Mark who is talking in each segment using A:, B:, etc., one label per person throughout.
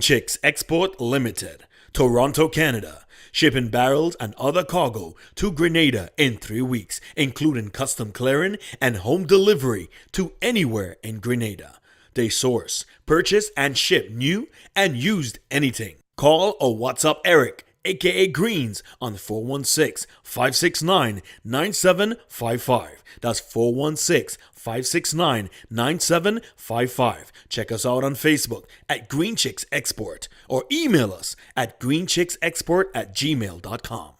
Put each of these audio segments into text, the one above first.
A: Chicks Export Limited, Toronto, Canada, shipping barrels and other cargo to Grenada in 3 weeks, including custom clearing and home delivery to anywhere in Grenada. They source, purchase, and ship new and used anything. Call or WhatsApp Eric, aka Greens, on 416-569-9755. That's 416-569-9755. Check us out on Facebook at Green Chicks Export or email us at greenchicksexport@gmail.com.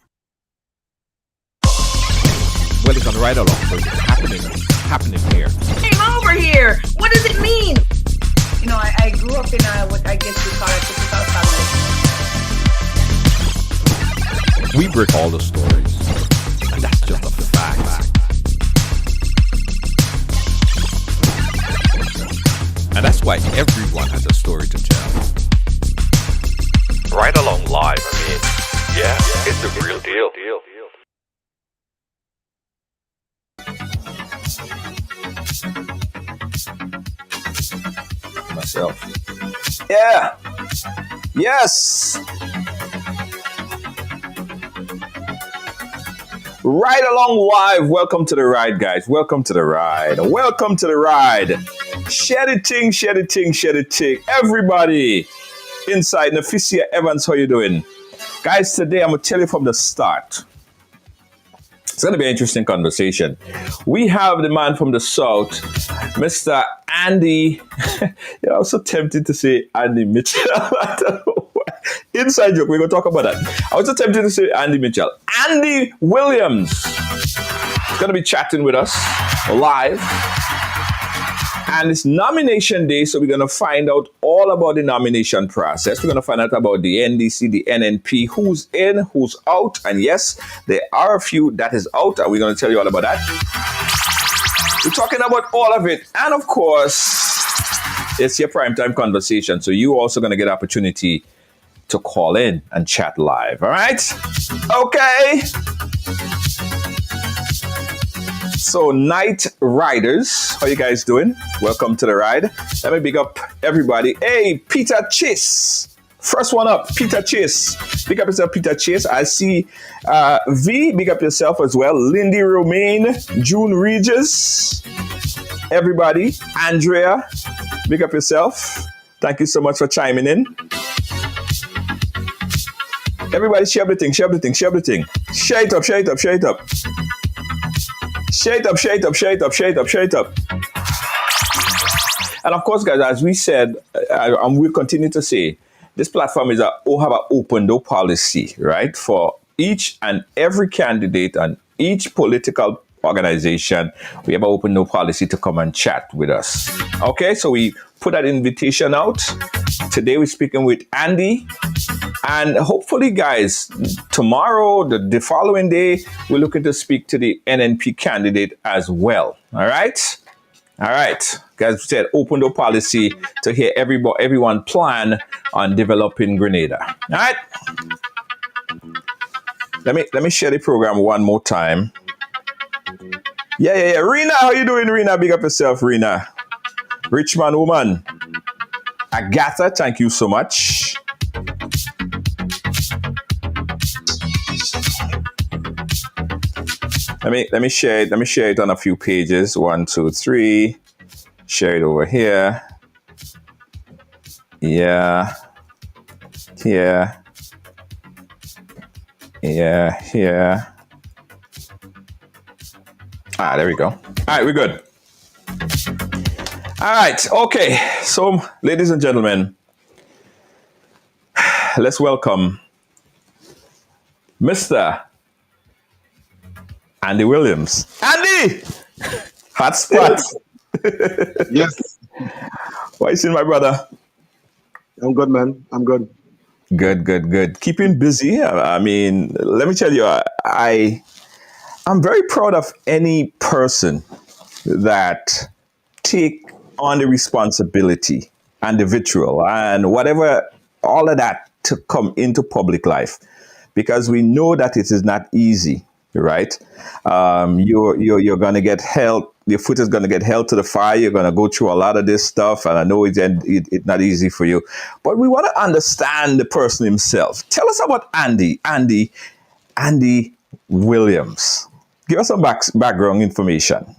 B: Well, it's on Ride Along, so it's happening here.
C: Came over here. What does it mean? You know, I grew up in what I guess we call a typical family.
B: We break all the stories, and that's just a fact. And that's why everyone has a story to tell.
D: Ride Along Live, yeah, it's the real deal.
E: Myself. Yeah. Yes. Ride Along Live. Welcome to the ride, guys. Welcome to the ride. Welcome to the ride. Share the ting. Everybody inside Nafisia Evans, how you doing? Guys, today I'm going to tell you from the start. It's going to be an interesting conversation. We have the man from the South, Mr. Andy. I was so tempted to say Andy Mitchell. I don't know why. Inside joke, we're going to talk about that. I was so tempted to say Andy Mitchell. Andy Williams is going to be chatting with us live. And it's nomination day, so we're going to find out all about the nomination process. We're going to find out about the NDC, the NNP, who's in, who's out. And yes, there are a few that is out, and we're going to tell you all about that. We're talking about all of it. And of course, it's your primetime conversation, so you're also going to get opportunity to call in and chat live. All right? Okay. So, Night Riders, how you guys doing? Welcome to the ride. Let me big up everybody. Hey, Peter Chase. First one up, Peter Chase. Big up yourself, Peter Chase. I see V, big up yourself as well. Lindy Romaine, June Regis. Everybody. Andrea, big up yourself. Thank you so much for chiming in. Everybody share the thing. Share it up. Share it up. And of course, guys, as we said, and we'll continue to say, this platform is have an open door policy, right? For each and every candidate and each political organization, we have an open door policy to come and chat with us. Okay, so we put that invitation out. Today we're speaking with Andy. And hopefully, guys, tomorrow, the following day, we're looking to speak to the NNP candidate as well. All right? Guys, we said open door policy to hear everyone plan on developing Grenada. All right? Let me share the program one more time. Yeah. Rena, how you doing, Rena? Big up yourself, Rena. Richmond woman. Agatha, thank you so much. Let me share it. Let me share it on a few pages. 1, 2, 3. Share it over here. Yeah. Here. There we go. All right, we're good. All right, okay. So, ladies and gentlemen, let's welcome Mr. Andy Williams. Andy! Hot spot.
F: Yes,
E: What you seeing, my brother?
F: I'm good, man. I'm good.
E: Good. Keeping busy. I mean, let me tell you, I'm very proud of any person that take on the responsibility and the vitriol and whatever, all of that to come into public life, because we know that it is not easy, right? You're going to get held. Your foot is going to get held to the fire. You're going to go through a lot of this stuff, and I know it's not easy for you. But we want to understand the person himself. Tell us about Andy Williams. Give us some background information.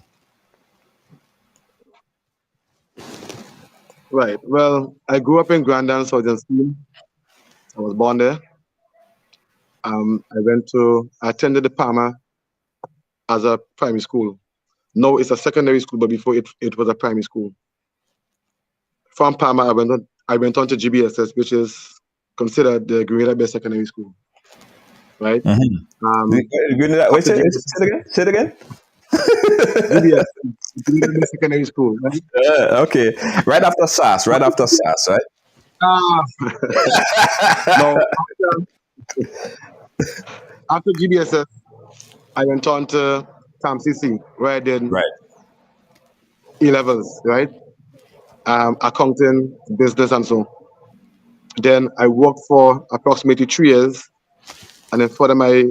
F: Right. Well, I grew up in Grandin, Southern Steam. I was born there. I attended the Palmer as a primary school. No, it's a secondary school, but before it was a primary school. From Palmer, I went on to GBSS, which is considered the Grenada Bay Secondary School. Right?
E: Mm-hmm. Wait, say it again.
F: GBS, Grenada Bay Secondary School. Right?
E: Okay. Right after SAS, right?
F: No, after GBSS, I went on to TAMCC, where I did E-levels, right? Accounting, business, and so. Then I worked for approximately 3 years, and then further my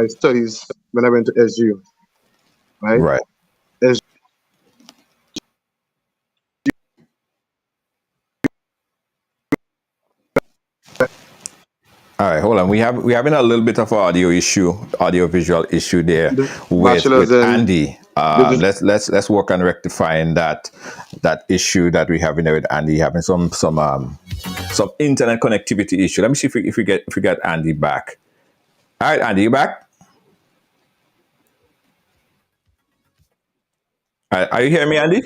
F: studies when I went to SGU, right?
E: Right. All right, hold on. We having a little bit of audio visual issue there with Andy. Let's work on rectifying that issue that we have there with Andy, having some internet connectivity issue. Let me see if we get Andy back. All right, Andy, you back? Are you hearing me, Andy?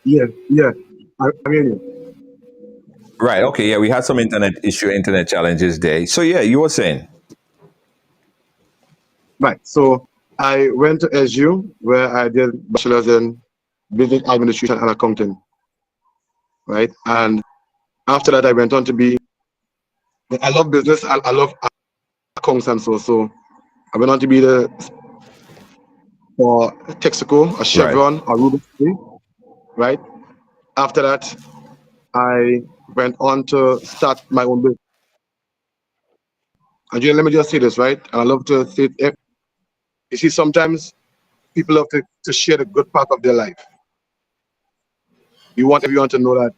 F: Yeah. I'm hearing you.
E: Right. Okay. Yeah, we had some internet challenges there. So yeah, you were saying.
F: Right. So I went to SU where I did bachelor's in business administration and accounting. Right. And after that, I went on to be. I love business. I love accounts and so I went on to be for Texaco, a Chevron, a Rubin. Right. After that, I went on to start my own business. And let me just say this, right? And I love to say it. You see, sometimes people love to share the good part of their life. You want everyone to know that,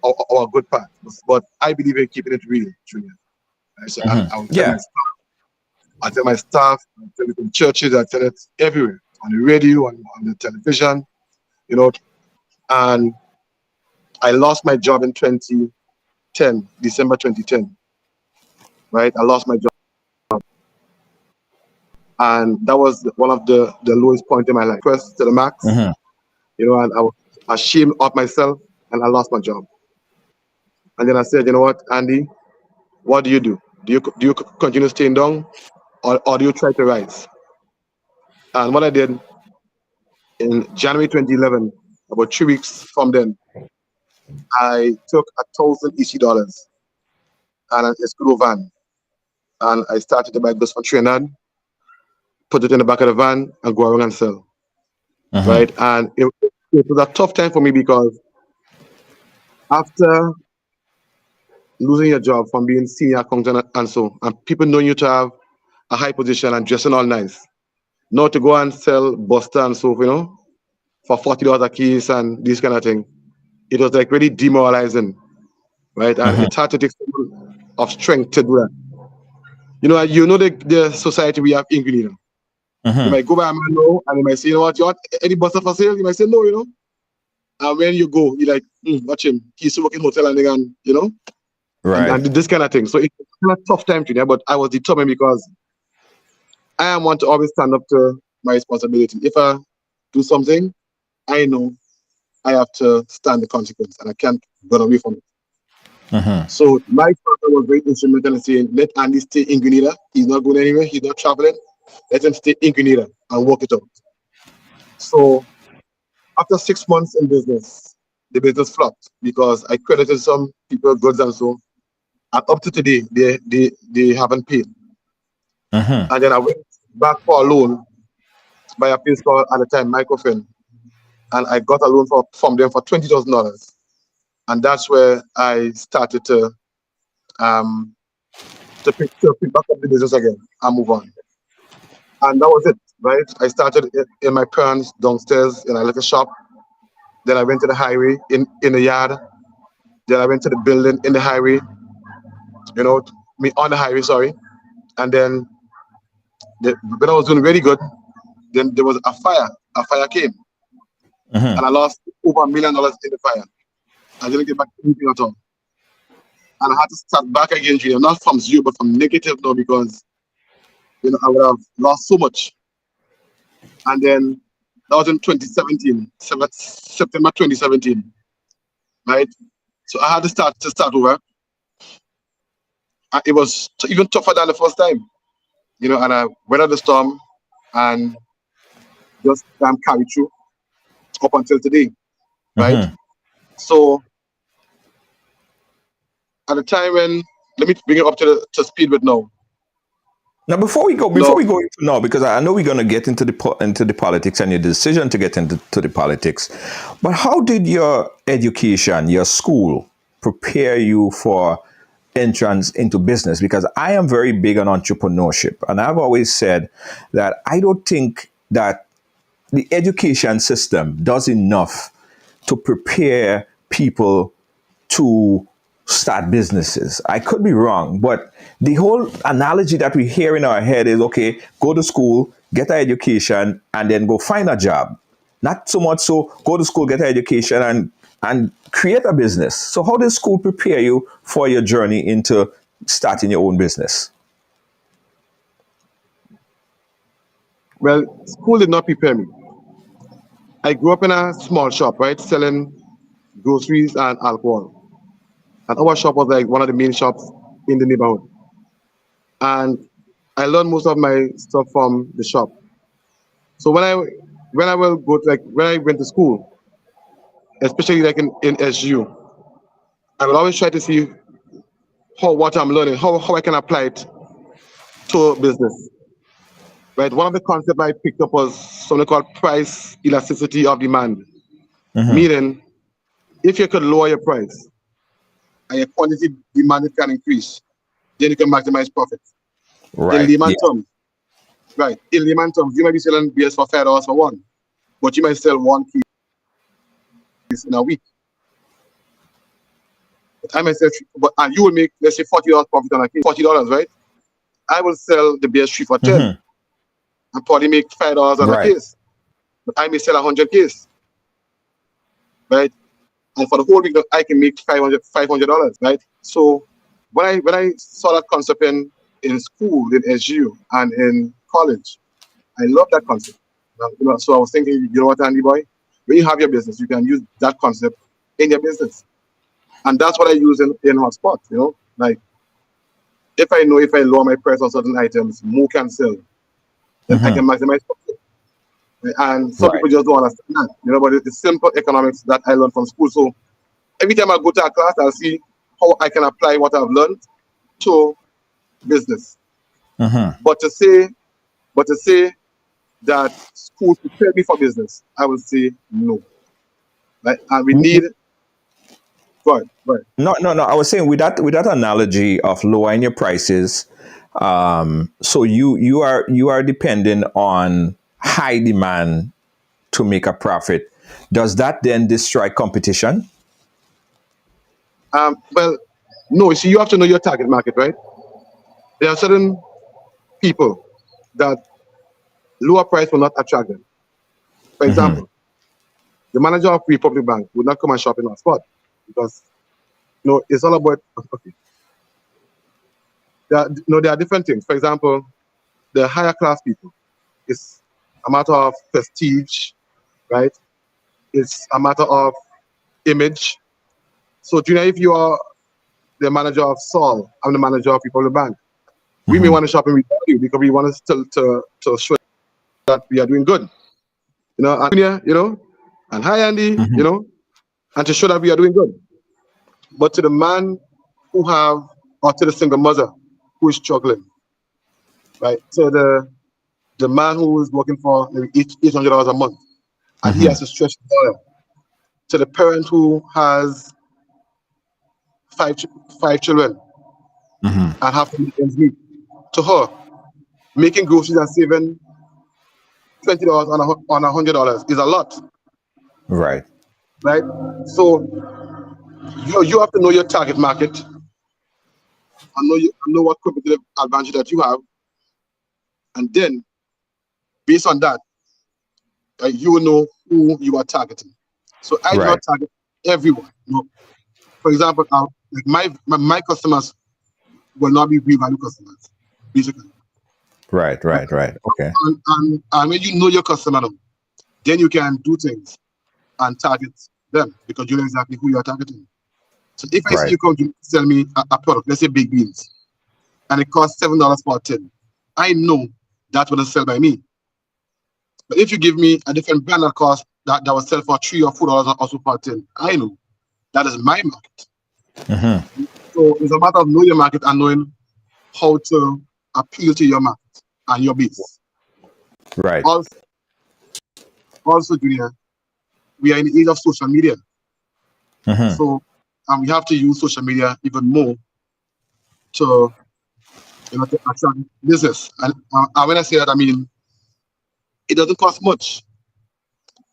F: our good part. But I believe in keeping it real, Junior. Right? So I tell my staff, I tell it in churches, I tell it everywhere, on the radio, on the television, and I lost my job in 2010, December 2010. Right? I lost my job. And that was one of the lowest point in my life. First to the max. Mm-hmm. And I was ashamed of myself and I lost my job. And then I said, you know what, Andy, what do you do? Do you continue staying down or do you try to rise? And what I did in January 2011, about 3 weeks from then, I took $1,000 EC and an escrow van, and I started to buy goods from Trinidad, put it in the back of the van, and go around and sell. Uh-huh. Right, and it was a tough time for me because after losing your job from being senior accountant and people knowing you to have a high position and dressing all nice, not to go and sell Buster and so, for $40 a case and this kind of thing. It was like really demoralizing, right? And it's hard to take some of strength to do that. The society we have in Grenada. You might go by a man now and you might say, you want any Buster for sale? You might say no, And when you go, you're like, watch him. He's still working hotel and right. And this kind of thing. So it's a tough time to me, but I was determined because I am one to always stand up to my responsibility. If I do something, I know I have to stand the consequence, and I can't run away from it. So my father was very instrumental in saying, let Andy stay in Grenada. He's not going anywhere. He's not traveling. Let him stay in Grenada and work it out. So after 6 months in business, the business flopped because I credited some people goods and so. And up to today, they haven't paid. And then I went back for a loan by a place called at the time Microfin, and I got a loan from them for $20,000. And that's where I started to pick back up the business again and move on. And that was it, right? I started in my parents' downstairs in a little shop. Then I went to the highway in the yard. Then I went to the building in the highway, on the highway, sorry. And then when I was doing really good, then there was a fire. A fire came. And I lost over $1 million in the fire. I didn't get back anything at all. And I had to start back again, not from zero, but from negative now, because I would have lost so much. And then that was in 2017, September 2017, right? So I had to start over. It was even tougher than the first time, and I weathered the storm and just carried through up until today, right? So at the time when, let me bring it up to speed with now.
E: Now, before we go into now, because I know we're going to get into the politics and your decision to get into the politics, but how did your education, your school, prepare you for entrance into business? Because I am very big on entrepreneurship, and I've always said that I don't think that the education system does enough to prepare people to start businesses. I could be wrong, but the whole analogy that we hear in our head is, okay, go to school, get an education, and then go find a job. Not so much so go to school, get an education, and create a business. So how does school prepare you for your journey into starting your own business?
F: Well, school did not prepare me. I grew up in a small shop, right, selling groceries and alcohol. And our shop was like one of the main shops in the neighborhood. And I learned most of my stuff from the shop. So when I went to school, especially like in SGU, I would always try to see what I'm learning, how I can apply it to business. Right? One of the concepts I picked up was something called price elasticity of demand. Meaning, if you could lower your price and your quantity demanded can increase, then you can maximize profits.
E: Right.
F: In layman terms, you might be selling beers for $5 for one, but you might sell 1 case in a week. I might sell, and you will make, let's say, $40 profit on a case. $40, right? I will sell the beers 3 for 10, and probably make $5 on a case. But I may sell 100 cases, right? And for the whole week, I can make $500, right? So when I saw that concept in school, in SGU, and in college, I love that concept. So I was thinking, you know what, Andy boy, when you have your business, you can use that concept in your business. And that's what I use in Hotspot, like if I lower my price on certain items, more can sell, then I can maximize profit. And some people just don't understand that, but it's simple economics that I learned from school. So every time I go to a class, I'll see how I can apply what I've learned to business. But to say that school prepared me for business, I would say no. Right? And we need. Go ahead.
E: No. I was saying with that analogy of lowering your prices, so you are dependent on high demand to make a profit. Does that then destroy competition?
F: Well, no. See, you have to know your target market, right? There are certain people that lower price will not attract them. For example, the manager of Republic Bank would not come and shop in our spot because, it's all about. Okay. There are different things. For example, the higher class people. It's a matter of prestige, right? It's a matter of image. So, Junior, if you are the manager of Sol, I'm the manager of Republic Bank. We may want to shop in with you because we want to show that we are doing good. You know, and Junior, you know, and hi Andy, you know, and to show that we are doing good. But to the man who have, or to the single mother who is struggling, right? So the man who is working for maybe $800 a month, and he has to stretch the dollar. To the parent who has five children and have to make ends meet. To her, making groceries and saving $20 on $100 is a lot,
E: Right.
F: right? So you have to know your target market and know what competitive advantage that you have, and then based on that, you will know who you are targeting. So I do not target everyone. You know? For example, like my customers will not be real value customers, basically.
E: Right. Okay.
F: And when you know your customer, then you can do things and target them because you know exactly who you are targeting. So if I see you come to sell me a product, let's say baked beans, and it costs $7 for a tin, I know that will sell by me. But if you give me a different brand that cost that will sell for $3 or $4 also per tin, I know that is my market. So it's a matter of knowing your market and knowing how to appeal to your market and your base.
E: Right.
F: Also, Junior, we are in the age of social media. So we have to use social media even more to attract business. And when I say that, I mean it doesn't cost much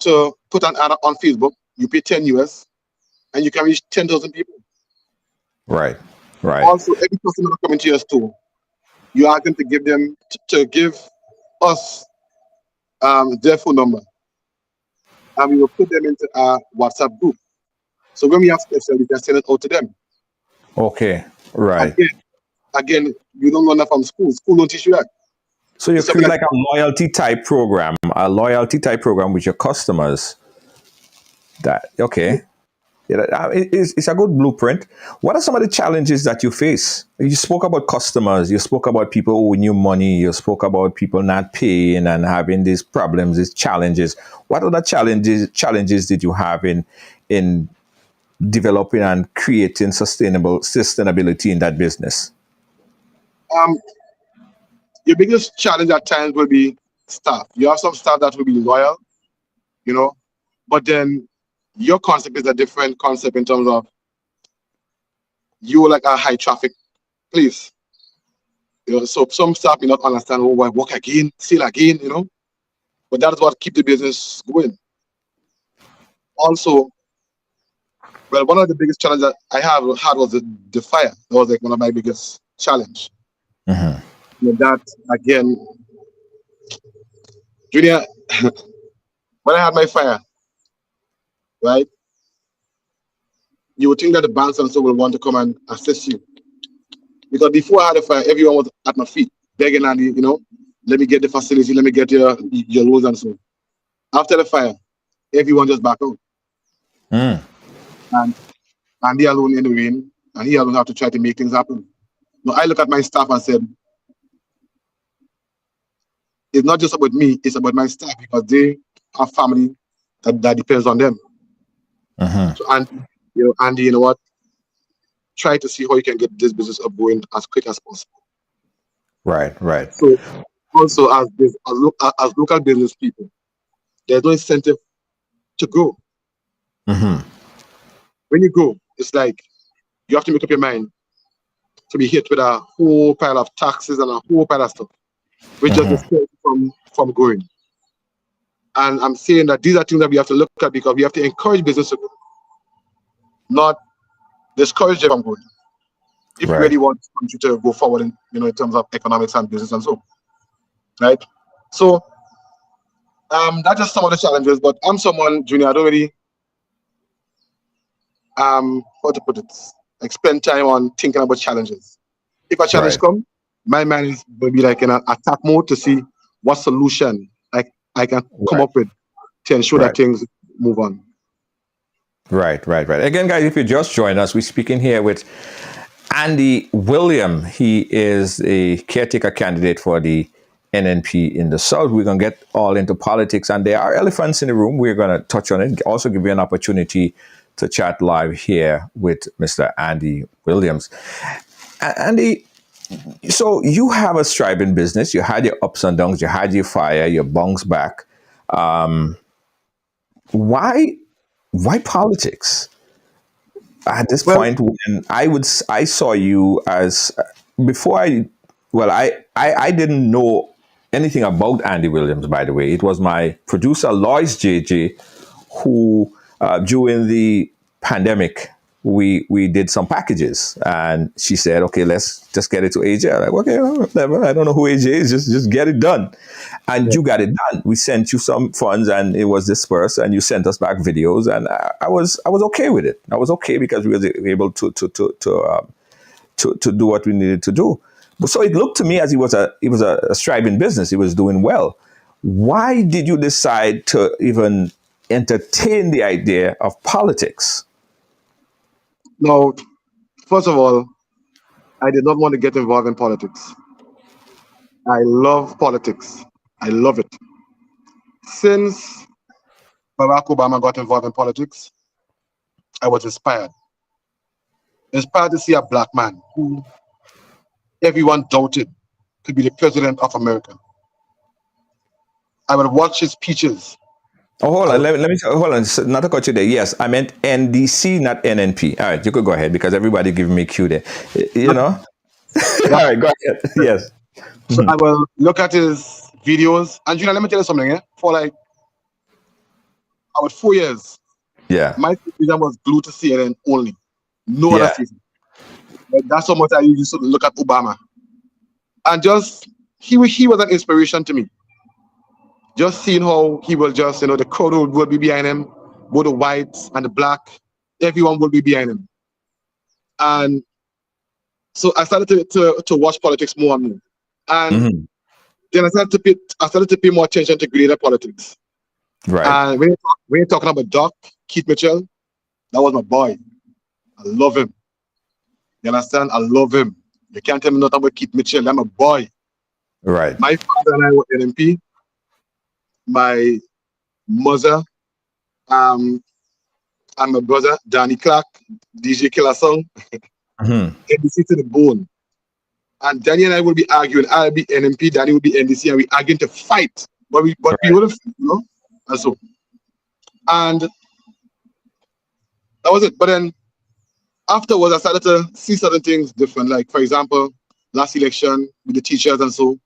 F: to put an ad on Facebook. You pay $10 US, and you can reach 10,000 people.
E: Right.
F: Also, every customer that comes into your store, you are going to give them to give us their phone number, and we will put them into our WhatsApp group. So when we have special, we can send it out to them.
E: Okay. Right.
F: Again, you don't learn that from school. School don't teach you that.
E: So you create like a loyalty type program with your customers. It's a good blueprint. What are some of the challenges that you face? You spoke about customers. You spoke about people owing you money. You spoke about people not paying and having these problems, these challenges. What other challenges did you have in developing and creating sustainability in that business?
F: Your biggest challenge at times will be staff. You have some staff that will be loyal, you know, but then your concept is a different concept in terms of you like a high traffic place. You know, so some staff may not understand, why work again, sell again, you know, but that is what keep the business going. Also, well, one of the biggest challenges that I had was the fire. That was like one of my biggest challenge. With that, again, Junior, when I had my fire, right, you would think that the banks and so will want to come and assist you. Because before I had a fire, everyone was at my feet, begging Andy, you know, let me get the facility, let me get your loans and so on. After the fire, everyone just back out. And Andy alone in the rain, and he alone have to try to make things happen. Now I look at my staff and said, it's not just about me, it's about my staff because they have family that depends on them. So, and Andy, you know what? Try to see how you can get this business up going as quick as possible.
E: Right.
F: So, also as local business people, there's no incentive to grow. When you grow, it's like you have to make up your mind to be hit with a whole pile of taxes and a whole pile of stuff, which just discourages from growing. And I'm saying that these are things that we have to look at because we have to encourage business to grow, not discourage them from growing. If you really want the country to go forward in terms of economics and business and so, right? So that's just some of the challenges. But I'm someone, Junior, I don't really how to put it, like spend time on thinking about challenges. If a challenge comes, my mind is will be like in an attack mode to see what solution I can come up with to ensure that things move on.
E: Right. Again, guys, if you just join us, we're speaking here with Andy William. He is a caretaker candidate for the NNP in the South. We're going to get all into politics, and there are elephants in the room. We're going to touch on it. Also give you an opportunity to chat live here with Mr. Andy Williams. Andy, so you have a thriving business. You had your ups and downs. You had your fire, your bounce back. Why politics? At this point, when I saw you as before I didn't know anything about Andy Williams, by the way. It was my producer, Lois JJ, who during the pandemic, we did some packages, and she said, okay, let's just get it to AJ. I'm like, okay, whatever. I don't know who AJ is. Just get it done. And you got it done. We sent you some funds, and it was dispersed, and you sent us back videos, and I was okay with it. I was okay because we were able to do what we needed to do. So it looked to me as it was a thriving business. It was doing well. Why did you decide to even entertain the idea of politics?
F: Now, first of all, I did not want to get involved in politics. I love politics. I love it. Since Barack Obama got involved in politics, I was inspired. Inspired to see a black man who everyone doubted could be the president of America. I would watch his speeches.
E: Oh, hold on. Let me hold on. Not to cut you there. Yes, I meant NDC, not NNP. All right, you could go ahead because everybody giving me cue there. You know. All right, go ahead. Yes.
F: So I will look at his videos, and let me tell you something. For like about 4 years, my television was glued to CNN only, no other season. Like, that's how much I used to look at Obama, and just he was an inspiration to me. Just seeing how he will just, the crowd will be behind him, both the whites and the black, everyone will be behind him. And so I started to watch politics more and more. And then I started to pay more attention to Grenada politics.
E: Right.
F: And when you're talking about Doc, Keith Mitchell, that was my boy. I love him. You understand? I love him. You can't tell me nothing about Keith Mitchell. I'm a boy.
E: Right.
F: My father and I were NMP. My mother, and my brother, Danny Clark, DJ Killer Song, NDC to the bone. And Danny and I will be arguing. I'll be NMP, Danny will be NDC, and we arguing to fight. But we wouldn't, and so. And that was it. But then afterwards, I started to see certain things different. Like, for example, last election with the teachers and so,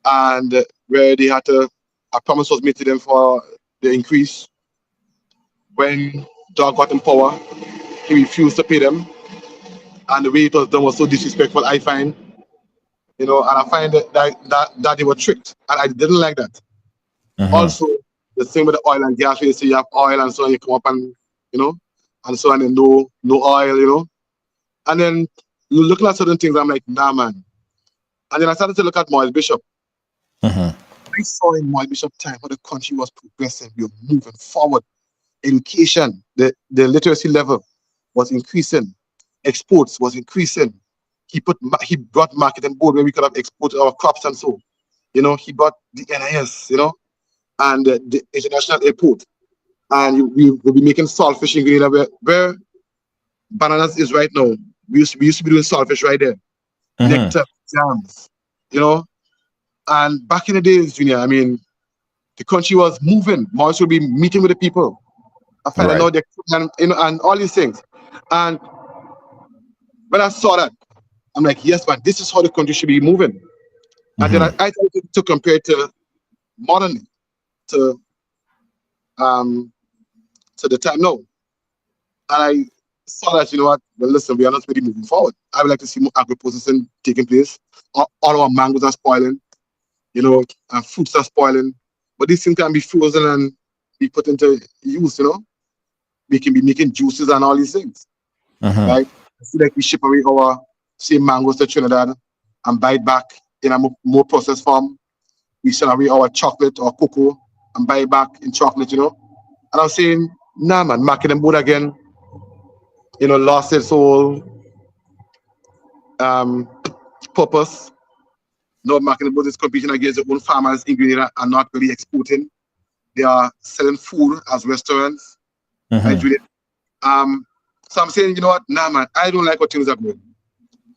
F: and where they had to, a promise was made to them for the increase. When Doug got in power, he refused to pay them. And the way it was done was so disrespectful, I find. And I find that they were tricked. And I didn't like that. Also, the same with the oil and gas, where you say you have oil and so on, you come up and, and so on, and no oil, And then you look at certain things, I'm like, nah, man. And then I started to look at Maurice Bishop. I saw in Maurice Bishop time how the country was progressing. We were moving forward. Education, the literacy level was increasing. Exports was increasing. He brought marketing board where we could have exported our crops and so. He brought the NIS, and the international airport. And we will be making saltfish in Grenada where bananas is right now. We used to be doing saltfish right there. Nectar, jams, And back in the days, Junior, the country was moving. Maurice would be meeting with the people. I found out and all these things. And when I saw that, I'm like, yes, man, this is how the country should be moving. And then I tried to compare it to modernly, to the time now. And I saw that, well, listen, we are not really moving forward. I would like to see more agro-processing taking place. All our mangoes are spoiling. And fruits are spoiling, but these things can be frozen and be put into use, We can be making juices and all these things. Right? I feel like we ship away our same mangoes to Trinidad and buy it back in a more processed form. We sell away our chocolate or cocoa and buy it back in chocolate, you know. And I'm saying, nah, man, market them board again, you know, lost its whole purpose. No, marketing board is competing against their own farmers in Grenada and not really exporting. They are selling food as restaurants. Right, Julian? So I'm saying, you know what, nah, man, I don't like what things are going.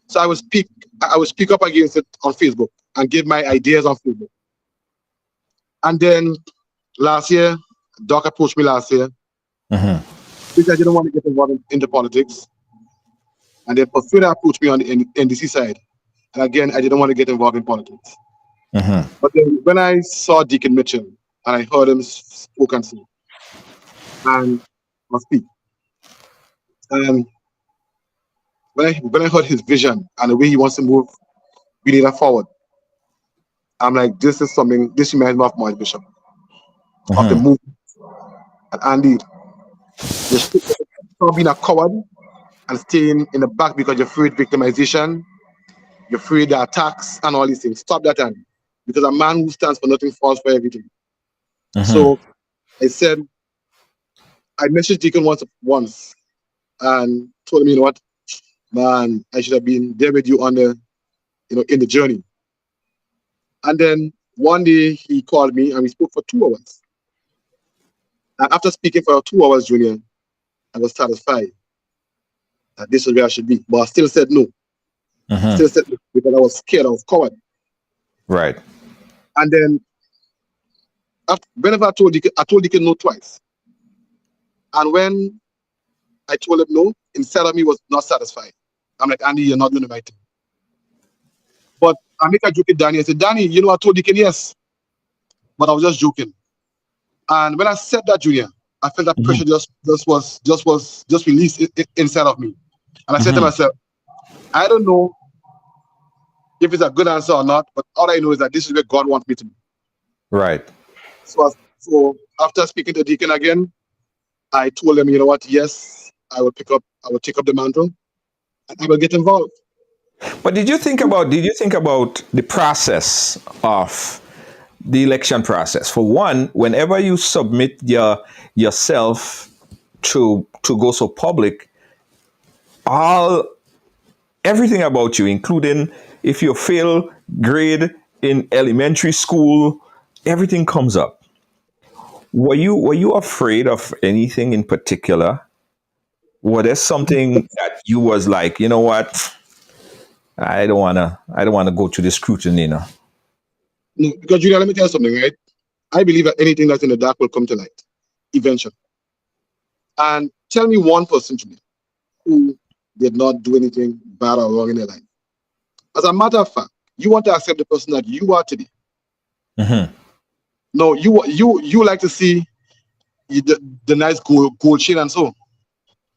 F: So I will speak up against it on Facebook and give my ideas on Facebook. And then last year, Doc approached me last year because I didn't want to get involved in the politics. And then Pursueda approached me on the NDC side. And again, I didn't want to get involved in politics. But then when I saw Deacon Mitchell and I heard him speak and speak, and when I heard his vision and the way he wants to move Grenada forward, I'm like, this reminds me of Morris Bishop, of the movement. And Andy, you're stop being a coward and staying in the back because you're afraid victimization, you're afraid of attacks and all these things. Stop that, Andy. Because a man who stands for nothing falls for everything. So I said, I messaged Deacon once and told him, you know what, man, I should have been there with you on the, you know, in the journey. And then one day he called me and we spoke for 2 hours. And after speaking for 2 hours, Junior, I was satisfied that this is where I should be. But I still said no. Still said no because I was scared, I was coward.
E: Right.
F: And then whenever I told Deacon no twice. And when I told him no, inside of me was not satisfied. I'm like, Andy, you're not doing the right thing. But I make a joke with Danny. I said, Danny, you know, I told Deacon yes. But I was just joking. And when I said that, Junior, I felt that pressure just released inside of me. And I said to myself, I don't know if it's a good answer or not, but all I know is that this is where God wants me to be.
E: Right.
F: So after speaking to Deacon again, I told him, you know what, yes, I will take up the mantle and I will get involved.
E: But did you think about the process of the election process? For one, whenever you submit yourself to go so public, everything about you, including if you fail grade in elementary school, everything comes up. Were you afraid of anything in particular? Was there something that you was like, you know what? I don't wanna go to the scrutiny, you know.
F: No, because Julia, let me tell you something, right? I believe that anything that's in the dark will come to light eventually. And tell me one person, Julia, who did not do anything bad or wrong in their life. As a matter of fact, you want to accept the person that you are today. No, you like to see the nice gold chain and so,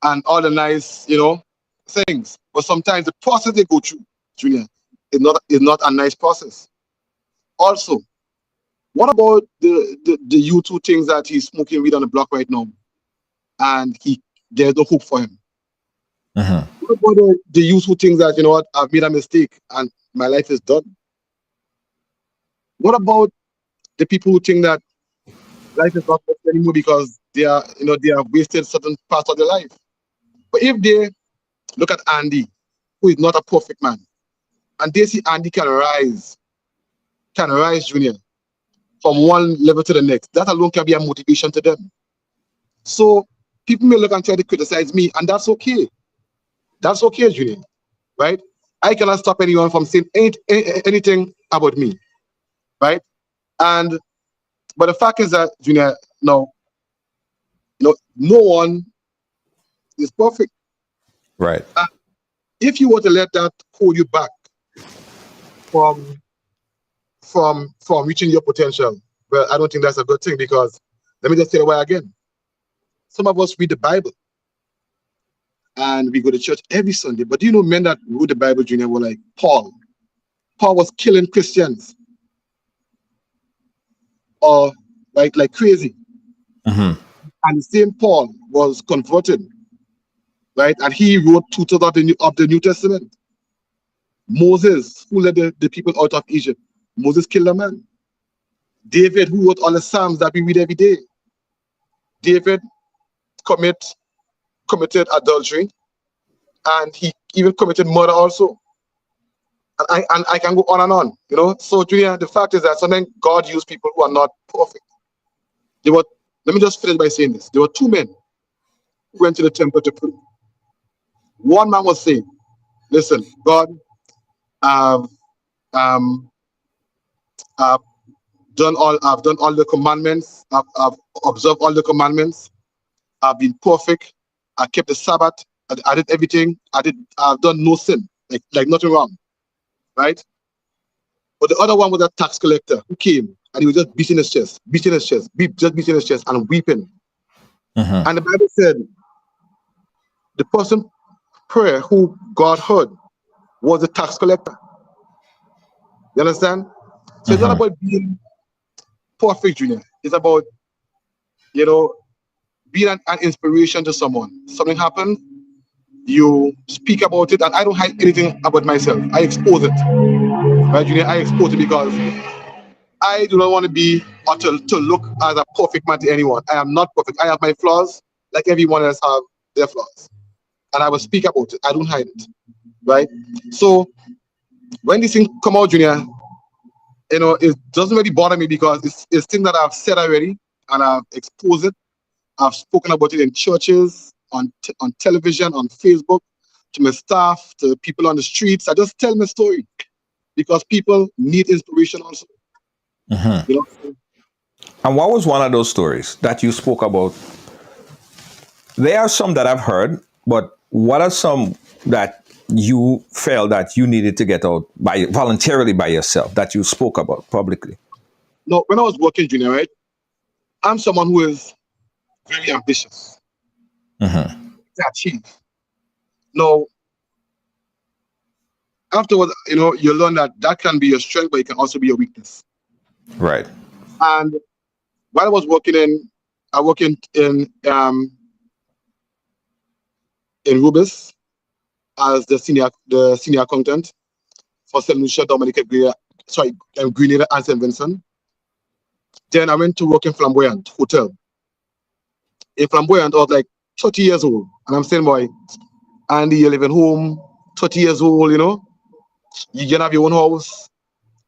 F: and all the nice, you know, things. But sometimes the process they go through, Junior, is not a nice process. Also, what about the U2 things that he's smoking weed on the block right now, and there's no hope for him? What about the U2 things that, you know what, I've made a mistake and my life is done? What about the people who think that life is not possible anymore because they have wasted certain parts of their life? But if they look at Andy, who is not a perfect man, and they see Andy can rise, Junior, from one level to the next, that alone can be a motivation to them. So people may look and try to criticize me, and that's okay. That's okay, Junior, right? I cannot stop anyone from saying anything about me, right? But the fact is that, Junior, no one is perfect.
E: Right.
F: If you were to let that hold you back from reaching your potential, well, I don't think that's a good thing, because let me just tell you why again. Some of us read the Bible and we go to church every Sunday. But do you know men that wrote the Bible, Junior, were like Paul? Paul was killing Christians, or like crazy. And the same Paul was converted, right? And he wrote 2/3 of the New Testament. Moses, who led the people out of Egypt, Moses killed a man. David, who wrote all the Psalms that we read every day, David committed adultery, and he even committed murder also. And I can go on and on, you know. So, Junior, the fact is that sometimes God used people who are not perfect. Let me just finish by saying this. There were two men who went to the temple to pray. One man was saying, listen, God, I've done all the commandments, I've observed all the commandments, I've been perfect, I kept the Sabbath, I did everything, I've done no sin, like nothing wrong. Right? But the other one was a tax collector who came and he was just beating his chest, and weeping. And the Bible said the person prayer who God heard was the tax collector. You understand? So it's not about being perfect, Junior. It's about, you know, being an inspiration to someone. Something happened, you speak about it, and I don't hide anything about myself. I expose it. Right, Junior? I expose it because I do not want to be or to look as a perfect man to anyone. I am not perfect. I have my flaws, like everyone else have their flaws. And I will speak about it. I don't hide it. Right? So when this thing come out, Junior, you know, it doesn't really bother me because it's things that I've said already and I've exposed it. I've spoken about it in churches, on television, on Facebook, to my staff, to people on the streets. I just tell my story because people need inspiration also. You know?
E: And what was one of those stories that you spoke about? There are some that I've heard, but what are some that you felt that you needed to get out voluntarily by yourself that you spoke about publicly?
F: No, when I was working, Junior, right, I'm someone who is very ambitious to achieve. Now, afterwards, you know, you learn that can be your strength, but it can also be your weakness.
E: Right.
F: And while I was working I worked in Rubis as the senior accountant for St. Lucia, Grenada and St. Vincent. Then I went to work in Flamboyant Hotel. In Flamboyant, I was like 30 years old, and I'm saying, boy, Andy, you're living home, 30 years old, you know, you can have your own house.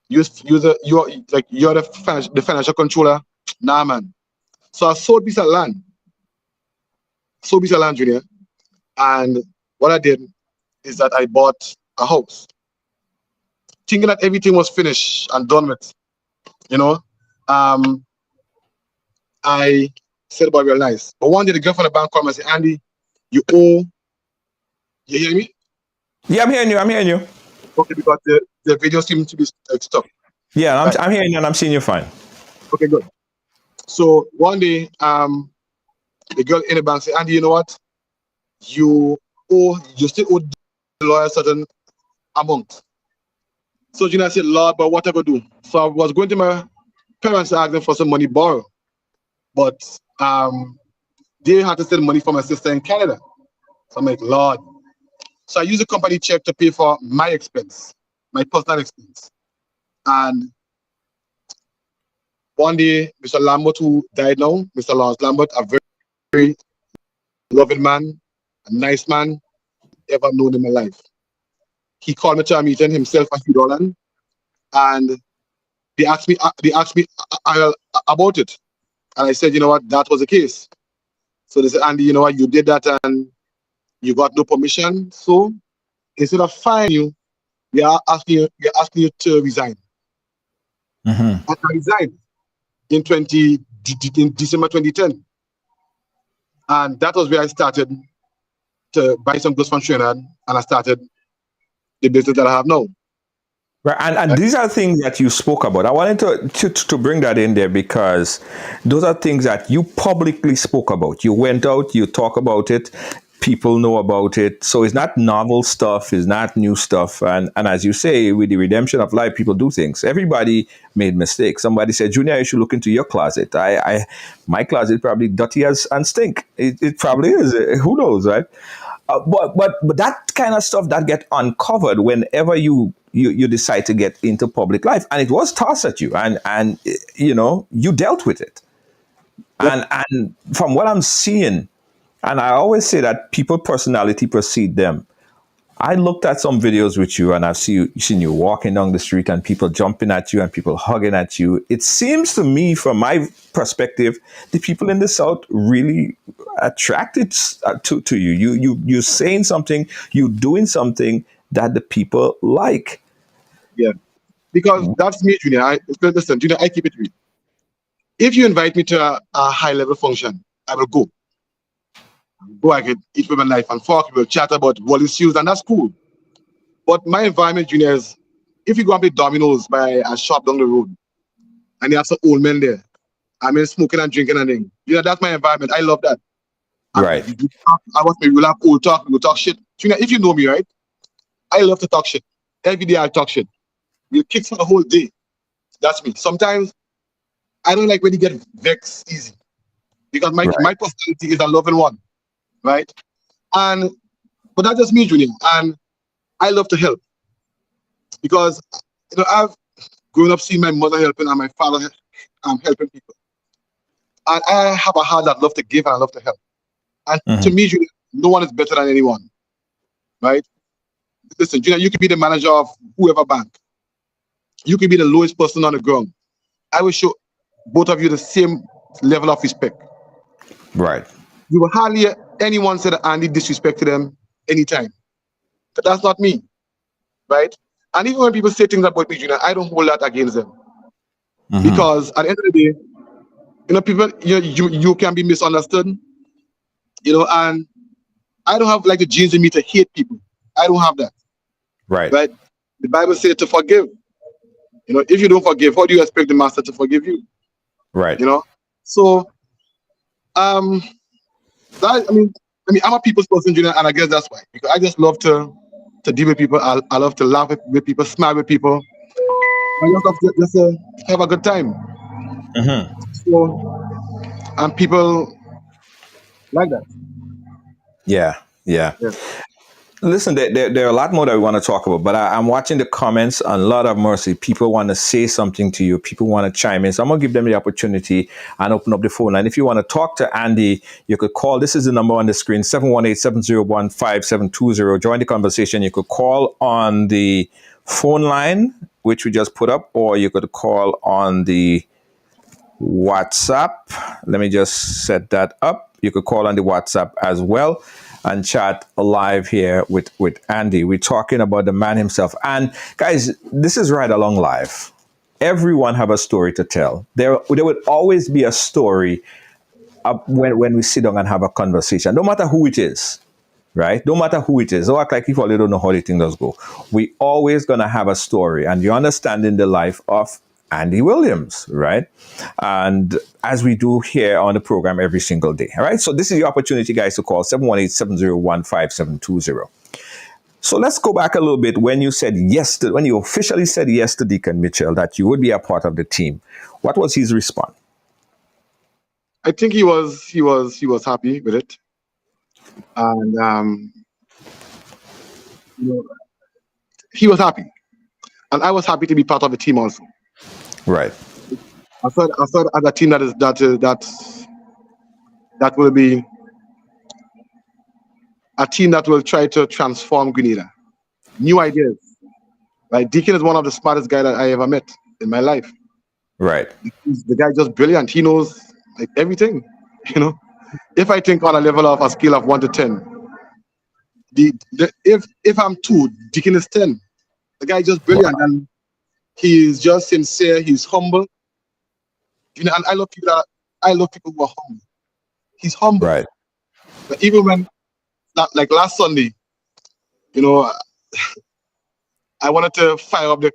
F: You're the financial controller. Nah, man. So I sold a piece of land, Junior. And what I did is that I bought a house, thinking that everything was finished and done with. You know, I said about real nice. But one day the girl from the bank called me and said, Andy, you hear me?
E: Yeah, I'm hearing you.
F: Okay, because the video seems to be stuck.
E: Yeah, I'm hearing you and I'm seeing you fine.
F: Okay, good. So one day, the girl in the bank said, Andy, you know what? You still owe the lawyer a certain amount. So Gina said, Lord, but what I could do? So I was going to my parents to ask them for some money borrowed. But they had to send money for my sister in Canada. So I'm like, Lord. So I used a company check to pay for my expense, my personal expense. And one day, Mr. Lambert, who died now, Mr. Lawrence Lambert, a very, very loving man, a nice man, ever known in my life. He called me to a meeting, himself and Hugh Dolan, and they asked me about it. And I said, you know what, that was the case. So they said, Andy, you know what, you did that and you got no permission. So instead of firing you, we are asking you to resign. And I resigned in December 2010. And that was where I started to buy some goods from Trinidad, and I started the business that I have now.
E: Right, and these are things that you spoke about. I wanted to bring that in there because those are things that you publicly spoke about. You went out, you talk about it, people know about it. So it's not novel stuff, it's not new stuff. And as you say, with the redemption of life, people do things. Everybody made mistakes. Somebody said, Junior, you should look into your closet. My closet probably dirty and stink. It probably is. Who knows, right? But that kind of stuff that get uncovered whenever you decide to get into public life, and it was tossed at you, and you dealt with it. And from what I'm seeing, and I always say that people personality precede them. I looked at some videos with you, and I've seen you walking down the street and people jumping at you and people hugging at you. It seems to me, from my perspective, the people in the South really attracted to you. You're saying something, you're doing something that the people like.
F: Yeah. Because that's me, Junior. Listen, Junior, I keep it real. If you invite me to a high-level function, I will go. I could eat with my knife and fork, we will chat about what issues, and that's cool. But my environment, Junior, is if you go and play dominoes by a shop down the road, and you have some old men there, I mean, smoking and drinking and things. That's my environment. I love that.
E: Right.
F: I want me, we'll have old talk, we'll talk shit. Junior, if you know me, right, I love to talk shit. Every day I talk shit. We'll kick for the whole day. That's me. Sometimes I don't like when you get vexed easy, because my personality is a loving one. Right, but that's just me, Junior, and I love to help, because I've grown up seeing my mother helping and my father helping people, and I have a heart that love to give and I love to help. And to me, Junior, no one is better than anyone, right? Listen, Junior, you could be the manager of whoever bank, you could be the lowest person on the ground. I will show both of you the same level of respect.
E: Right.
F: You will hardly hear anyone say that Andy disrespected them anytime. But that's not me, right? And even when people say things about me, Junior, I don't hold that against them. Because at the end of the day, people, you can be misunderstood, and I don't have like the genes in me to hate people. I don't have that.
E: Right.
F: Right? The Bible says to forgive. If you don't forgive, how do you expect the master to forgive you?
E: Right.
F: So, I'm a people's person, Junior, and I guess that's why. Because I just love to deal with people. I love to laugh with people, smile with people. I just love to just have a good time. So, and people like that.
E: Yeah. Listen, there are a lot more that we want to talk about, but I'm watching the comments on a lot of mercy. People want to say something to you. People want to chime in. So I'm going to give them the opportunity and open up the phone line. If you want to talk to Andy, you could call. This is the number on the screen, 718-701-5720. Join the conversation. You could call on the phone line, which we just put up, or you could call on the WhatsApp. Let me just set that up. You could call on the WhatsApp as well and chat live here with Andy. We're talking about the man himself. And guys, this is Ride Along Live. Everyone have a story to tell. There would always be a story when we sit down and have a conversation, no matter who it is, right? No matter who it is. Don't act like people don't know how the thing does go. We always going to have a story, and you're understanding the life of Andy Williams, right? And as we do here on the program every single day, all right? So this is your opportunity, guys, to call 718-701-5720. So let's go back a little bit. When you said yes when you officially said yes to Deacon Mitchell, that you would be a part of the team, what was his response?
F: I think he was happy with it, and he was happy, and I was happy to be part of the team also.
E: Right.
F: I thought as a team that will be a team that will try to transform Grenada. New ideas. Right? Deacon is one of the smartest guys that I ever met in my life.
E: Right.
F: The guy just brilliant. He knows like everything. If I think on a level of a scale of 1 to 10, if I'm 2, Deacon is 10. The guy is just brilliant. Wow. And he's just sincere. He's humble. And I love people who are humble. He's humble.
E: Right.
F: But even when, like last Sunday, I wanted to fire up the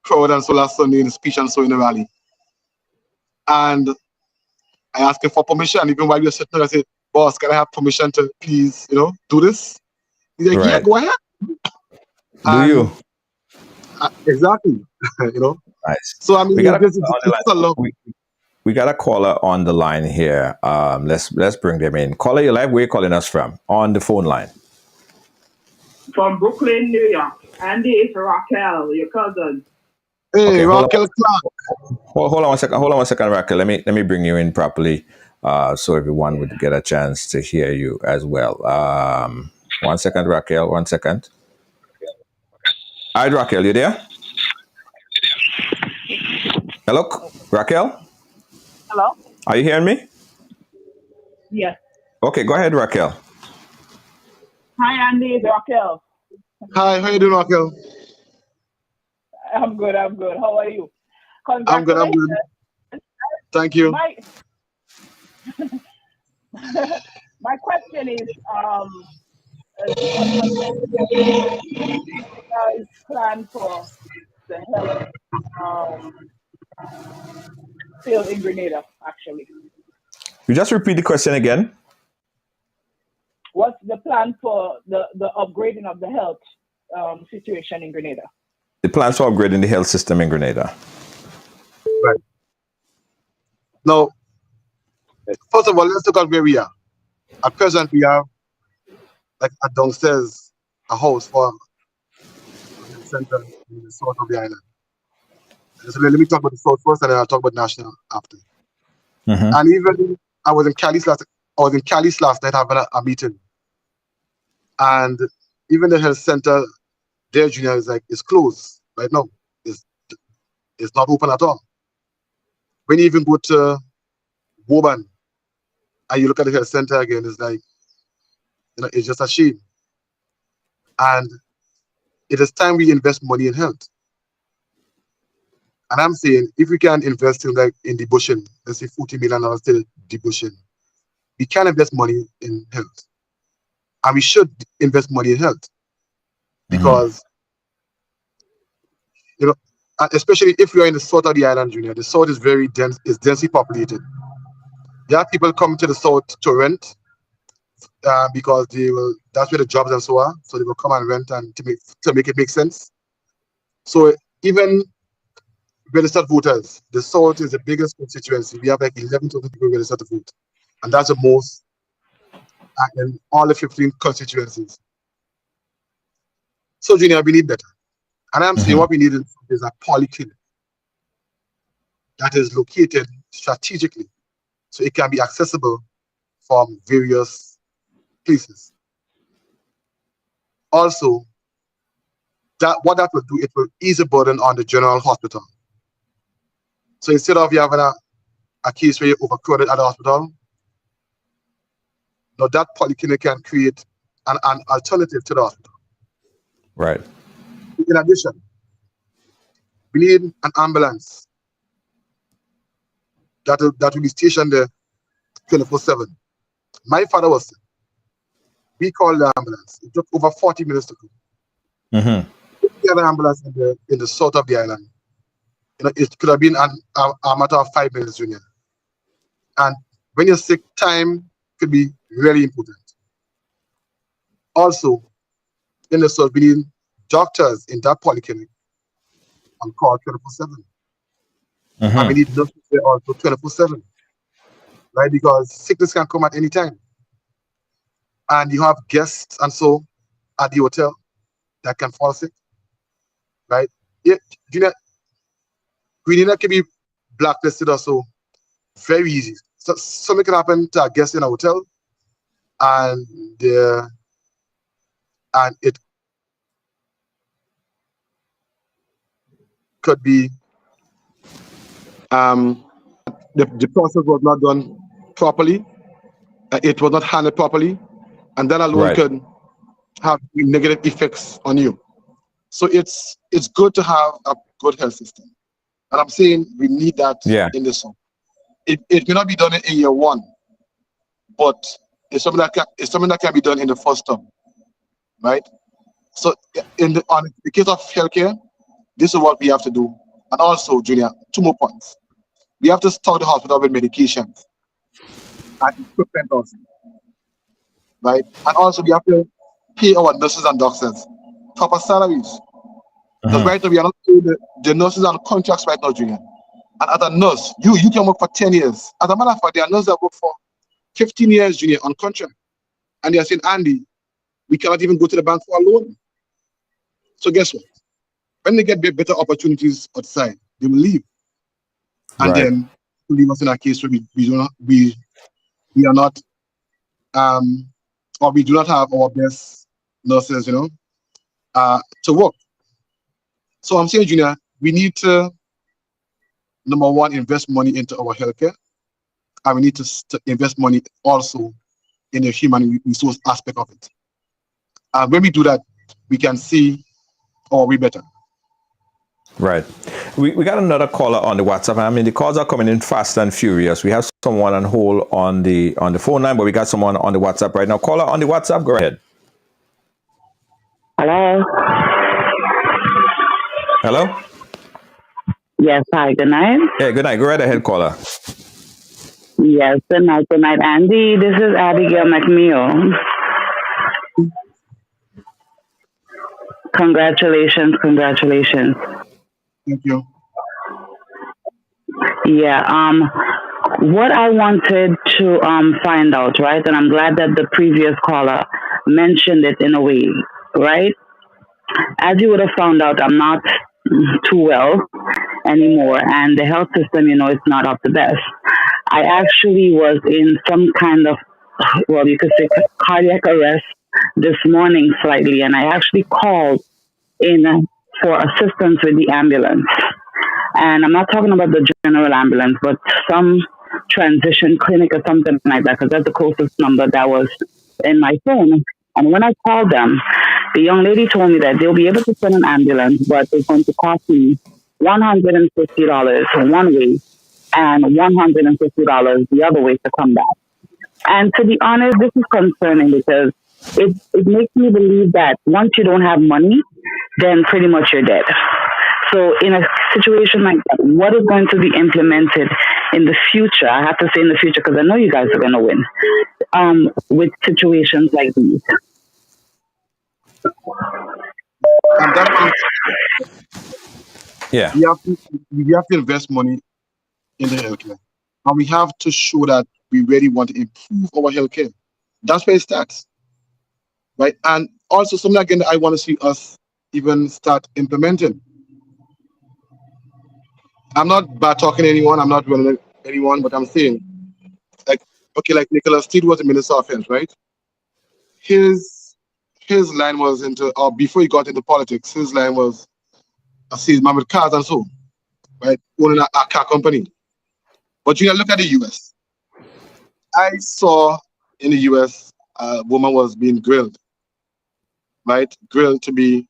F: crowd, and so last Sunday in the speech and so in the rally. And I asked him for permission. Even while we were sitting there, I said, "Boss, can I have permission to please, do this?" He's like, "Yeah, go ahead."
E: Do you?
F: Exactly.
E: Nice.
F: So I mean,
E: we got a caller on the line here. Let's bring them in. Caller, you live. Where are you calling us from? On the phone line.
C: From Brooklyn, New York. Andy, it's Raquel, your cousin.
F: Hey,
E: Okay, hold
F: Raquel
E: on.
F: Clark.
E: Hold on one second. Hold on one second, Raquel. Let me bring you in properly, so everyone would get a chance to hear you as well. 1 second, Raquel. 1 second. All right, Raquel, you there? Hello, Raquel.
C: Hello?
E: Are you hearing me?
C: Yes.
E: Okay, go ahead, Raquel.
C: Hi, Andy, it's Raquel.
F: Hi, how you doing, Raquel?
C: I'm good. How are you?
F: I'm good. Thank you.
C: My my question is, guys plan for the health field in Grenada, actually.
E: You just repeat the question again.
C: What's the plan for the upgrading of the health situation in Grenada?
E: The plans for upgrading the health system in Grenada.
F: Right. Now, first of all, let's look at where we are. At present, we have like a downstairs, a house for a center in the south of the island. So let me talk about the south first, and then I'll talk about national after. And even I was in Cali last night having a meeting, and even the health center there, Junior, is like it's closed right now. It's not open at all. When you even go to Woburn and you look at the health center again, it's like, it's just a shame. And it is time we invest money in health. And I'm saying, if we can invest in the bushing, let's say $40 million to the bushing, we can invest money in health. And we should invest money in health. Because, especially if you're in the south of the island, Junior, the south is very dense, it's densely populated. There are people coming to the south to rent because that's where the jobs and so are. So they will come and rent and to make it make sense. So even registered voters, the south is the biggest constituency. We have like 11,000 people registered to vote. And that's the most in all the 15 constituencies. So, Junior, we need better. And I'm saying what we need is a polyclinic that is located strategically so it can be accessible from various places. Also, what that will do, it will ease the burden on the general hospital. So instead of you having a case where you're overcrowded at the hospital, now that polyclinic can create an alternative to the hospital.
E: Right.
F: In addition, we need an ambulance that will be stationed there 24/7. My father was sick. We called the ambulance. It took over 40 minutes to come. We have an ambulance in the south of the island. It could have been a matter of 5 minutes, Junior. And when you're sick, time could be really important. Also, in the south, we need doctors in that polyclinic on call 24/7. And we need nurses there also 24/7, right? Because sickness can come at any time. And you have guests and so at the hotel that can fall sick, right? Yeah, Grenada can be blacklisted also very easy. So something can happen to a guest in a hotel, and it could be the process was not done properly, it was not handled properly, and that alone could have negative effects on you. So it's good to have a good health system, and I'm saying we need that in this one. It may not be done in year one, but it's something that can be done in the first term, right? So on the case of healthcare, this is what we have to do. And also, Junior, 2 more points. We have to stock the hospital with medications and equipment also, right? And also we have to pay our nurses and doctors proper salaries. Because right now we are not paying the nurses on contracts right now, Junior. And as a nurse, you can work for 10 years. As a matter of fact, there are nurses that work for 15 years, Junior, on contract. And they are saying, Andy, we cannot even go to the bank for a loan. So guess what? When they get better opportunities outside, they will leave, and
E: Right.
F: then leave us in a case where we are not or we do not have our best nurses, to work. So I'm saying, Junior, we need to, number one, invest money into our healthcare, and we need to invest money also in the human resource aspect of it. And when we do that, we can see our way better.
E: Right. We got another caller on the WhatsApp. I mean, the calls are coming in fast and furious. We have someone on hold on the phone line, but we got someone on the WhatsApp right now. Caller on the WhatsApp, go ahead.
G: Hello?
E: Hello?
G: Yes, hi, good night.
E: Hey, good night. Go right ahead, caller.
G: Yes, good night, Andy. This is Abigail McNeil. Congratulations.
F: Thank you.
G: Yeah, what I wanted to find out, right, and I'm glad that the previous caller mentioned it in a way, right? As you would have found out, I'm not too well anymore, and the health system, it's not up the best. I actually was in some kind of, well, you could say cardiac arrest this morning slightly, and I actually called in for assistance with the ambulance. And I'm not talking about the general ambulance, but some transition clinic or something like that, because that's the closest number that was in my phone. And when I called them, the young lady told me that they'll be able to send an ambulance, but it's going to cost me $150 one way and $150 the other way to come back. And to be honest, this is concerning because it makes me believe that once you don't have money, then pretty much you're dead. So in a situation like that, what is going to be implemented in the future? I have to say in the future because I know you guys are going to win with situations like these.
F: And that
E: Yeah.
F: we have to invest money in the healthcare, and we have to show that we really want to improve our healthcare. That's where it starts, right? And also something again that I want to see us even start implementing. I'm not bad talking to anyone. I'm not running anyone, but I'm saying, like Nicholas Steele was the Minister of Health, right? His line was before he got into politics, his line was salesman with cars and so, right? Owning a car company. But you look at the US. I saw in the US a woman was being grilled, right? Grilled to be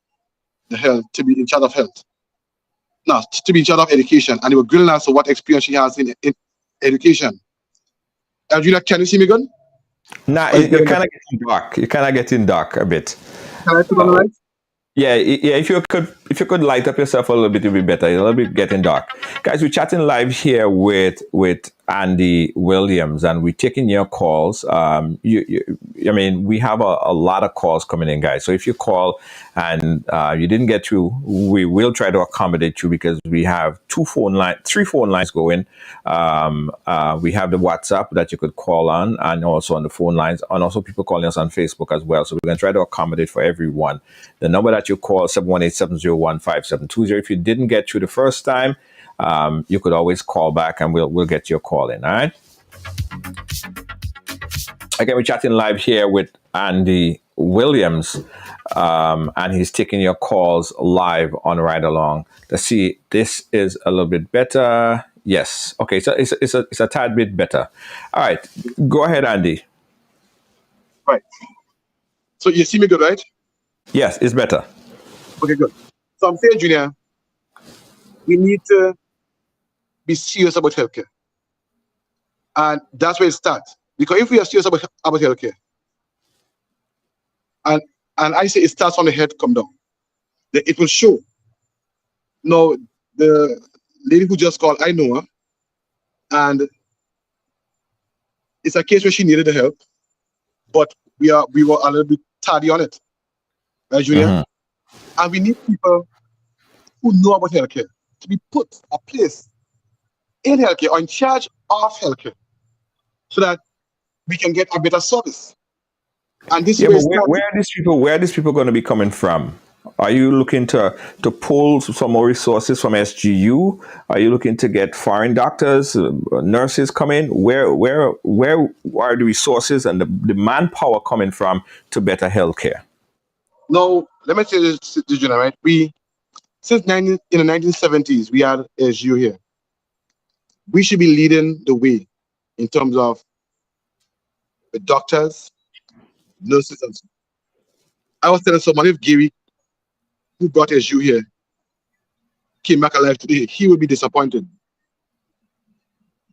F: to be in charge of health. No, to be in charge of education. And they were grilling her, so what experience she has in education. Julia, can you see me good?
E: Nah, you're kind of getting dark. You're kind of getting dark a bit.
F: Can I put on the light?
E: Yeah. If you could light up yourself a little bit, it would be better. It's a little bit getting dark, guys. We're chatting live here with Andy Williams, and we're taking your calls. I mean, we have a lot of calls coming in, guys. So if you call and you didn't get through, we will try to accommodate you because we have three phone lines going. We have the WhatsApp that you could call on, and also on the phone lines, and also people calling us on Facebook as well. So we're going to try to accommodate for everyone. The number that you call 718-701-5720. If you didn't get through the first time, you could always call back and we'll get your call in. All right. Again, we're chatting live here with Andy Williams, and he's taking your calls live on Ride Along. Let's see. This is a little bit better. Yes. Okay. So it's a tad bit better. All right. Go ahead, Andy.
F: Right. So you see me good, right?
E: Yes, it's better.
F: Okay, good. So I'm saying, Junior, we need to be serious about healthcare. And that's where it starts. Because if we are serious about healthcare, and I say it starts from the head, come down, then it will show. Now, the lady who just called, I know her, and it's a case where she needed the help, but we were a little bit tardy on it. Right, Junior? Mm-hmm. And we need people who know about healthcare to be put a place in healthcare or in charge of healthcare so that we can get a better service. And this
E: Yeah,
F: way
E: but
F: it started.
E: where are these people going to be coming from? Are you looking to pull some more resources from SGU? Are you looking to get foreign doctors, nurses come in? Where are the resources and the manpower coming from to better healthcare?
F: Now, let me say this, Junior, right? In the 1970s, we had SGU here. We should be leading the way in terms of the doctors, nurses, and so. I was telling someone, if Gary, who brought SGU here, came back alive today, he would be disappointed.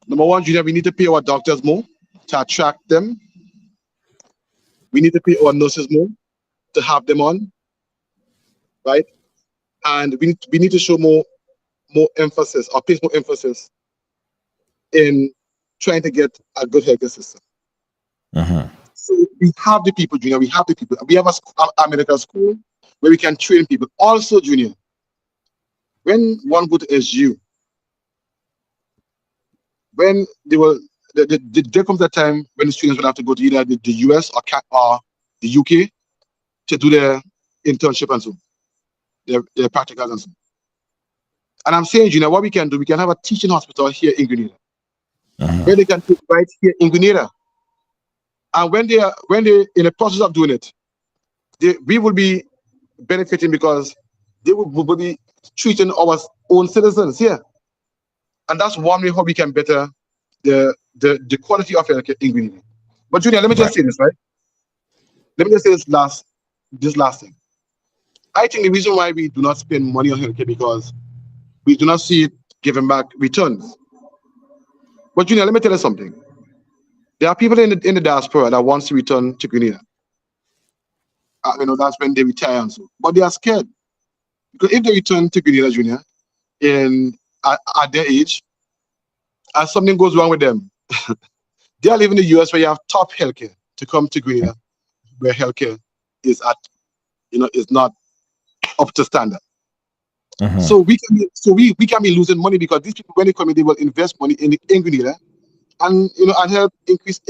F: Number one, Junior, we need to pay our doctors more to attract them. We need to pay our nurses more to have them on, right? And we need to show more emphasis, or place more emphasis in trying to get a good healthcare system. So we have the people, Junior. We have the people. We have a medical school where we can train people. Also, Junior, when one go to SGU, when there comes a time when the students will have to go to either the US or the UK to do their internship and so, their practicals and so. And I'm saying, Junior, what we can do, we can have a teaching hospital here in Grenada, where they can take right here in Grenada. And when they're in the process of doing it, we will be benefiting because they will be treating our own citizens here. And that's one way how we can better the quality of healthcare in Grenada. But Junior, let me just say this, right? Let me just say this last thing. I think the reason why we do not spend money on healthcare because we do not see it giving back returns. But Junior, let me tell you something. There are people in the diaspora that wants to return to Grenada. That's when they retire and so. But they are scared. Because if they return to Grenada, Junior, at their age, and something goes wrong with them, they are living in the US where you have top healthcare to come to Grenada, where healthcare is not up to standard. So we can be losing money because these people, when they come in, they will invest money in Grenada and help increase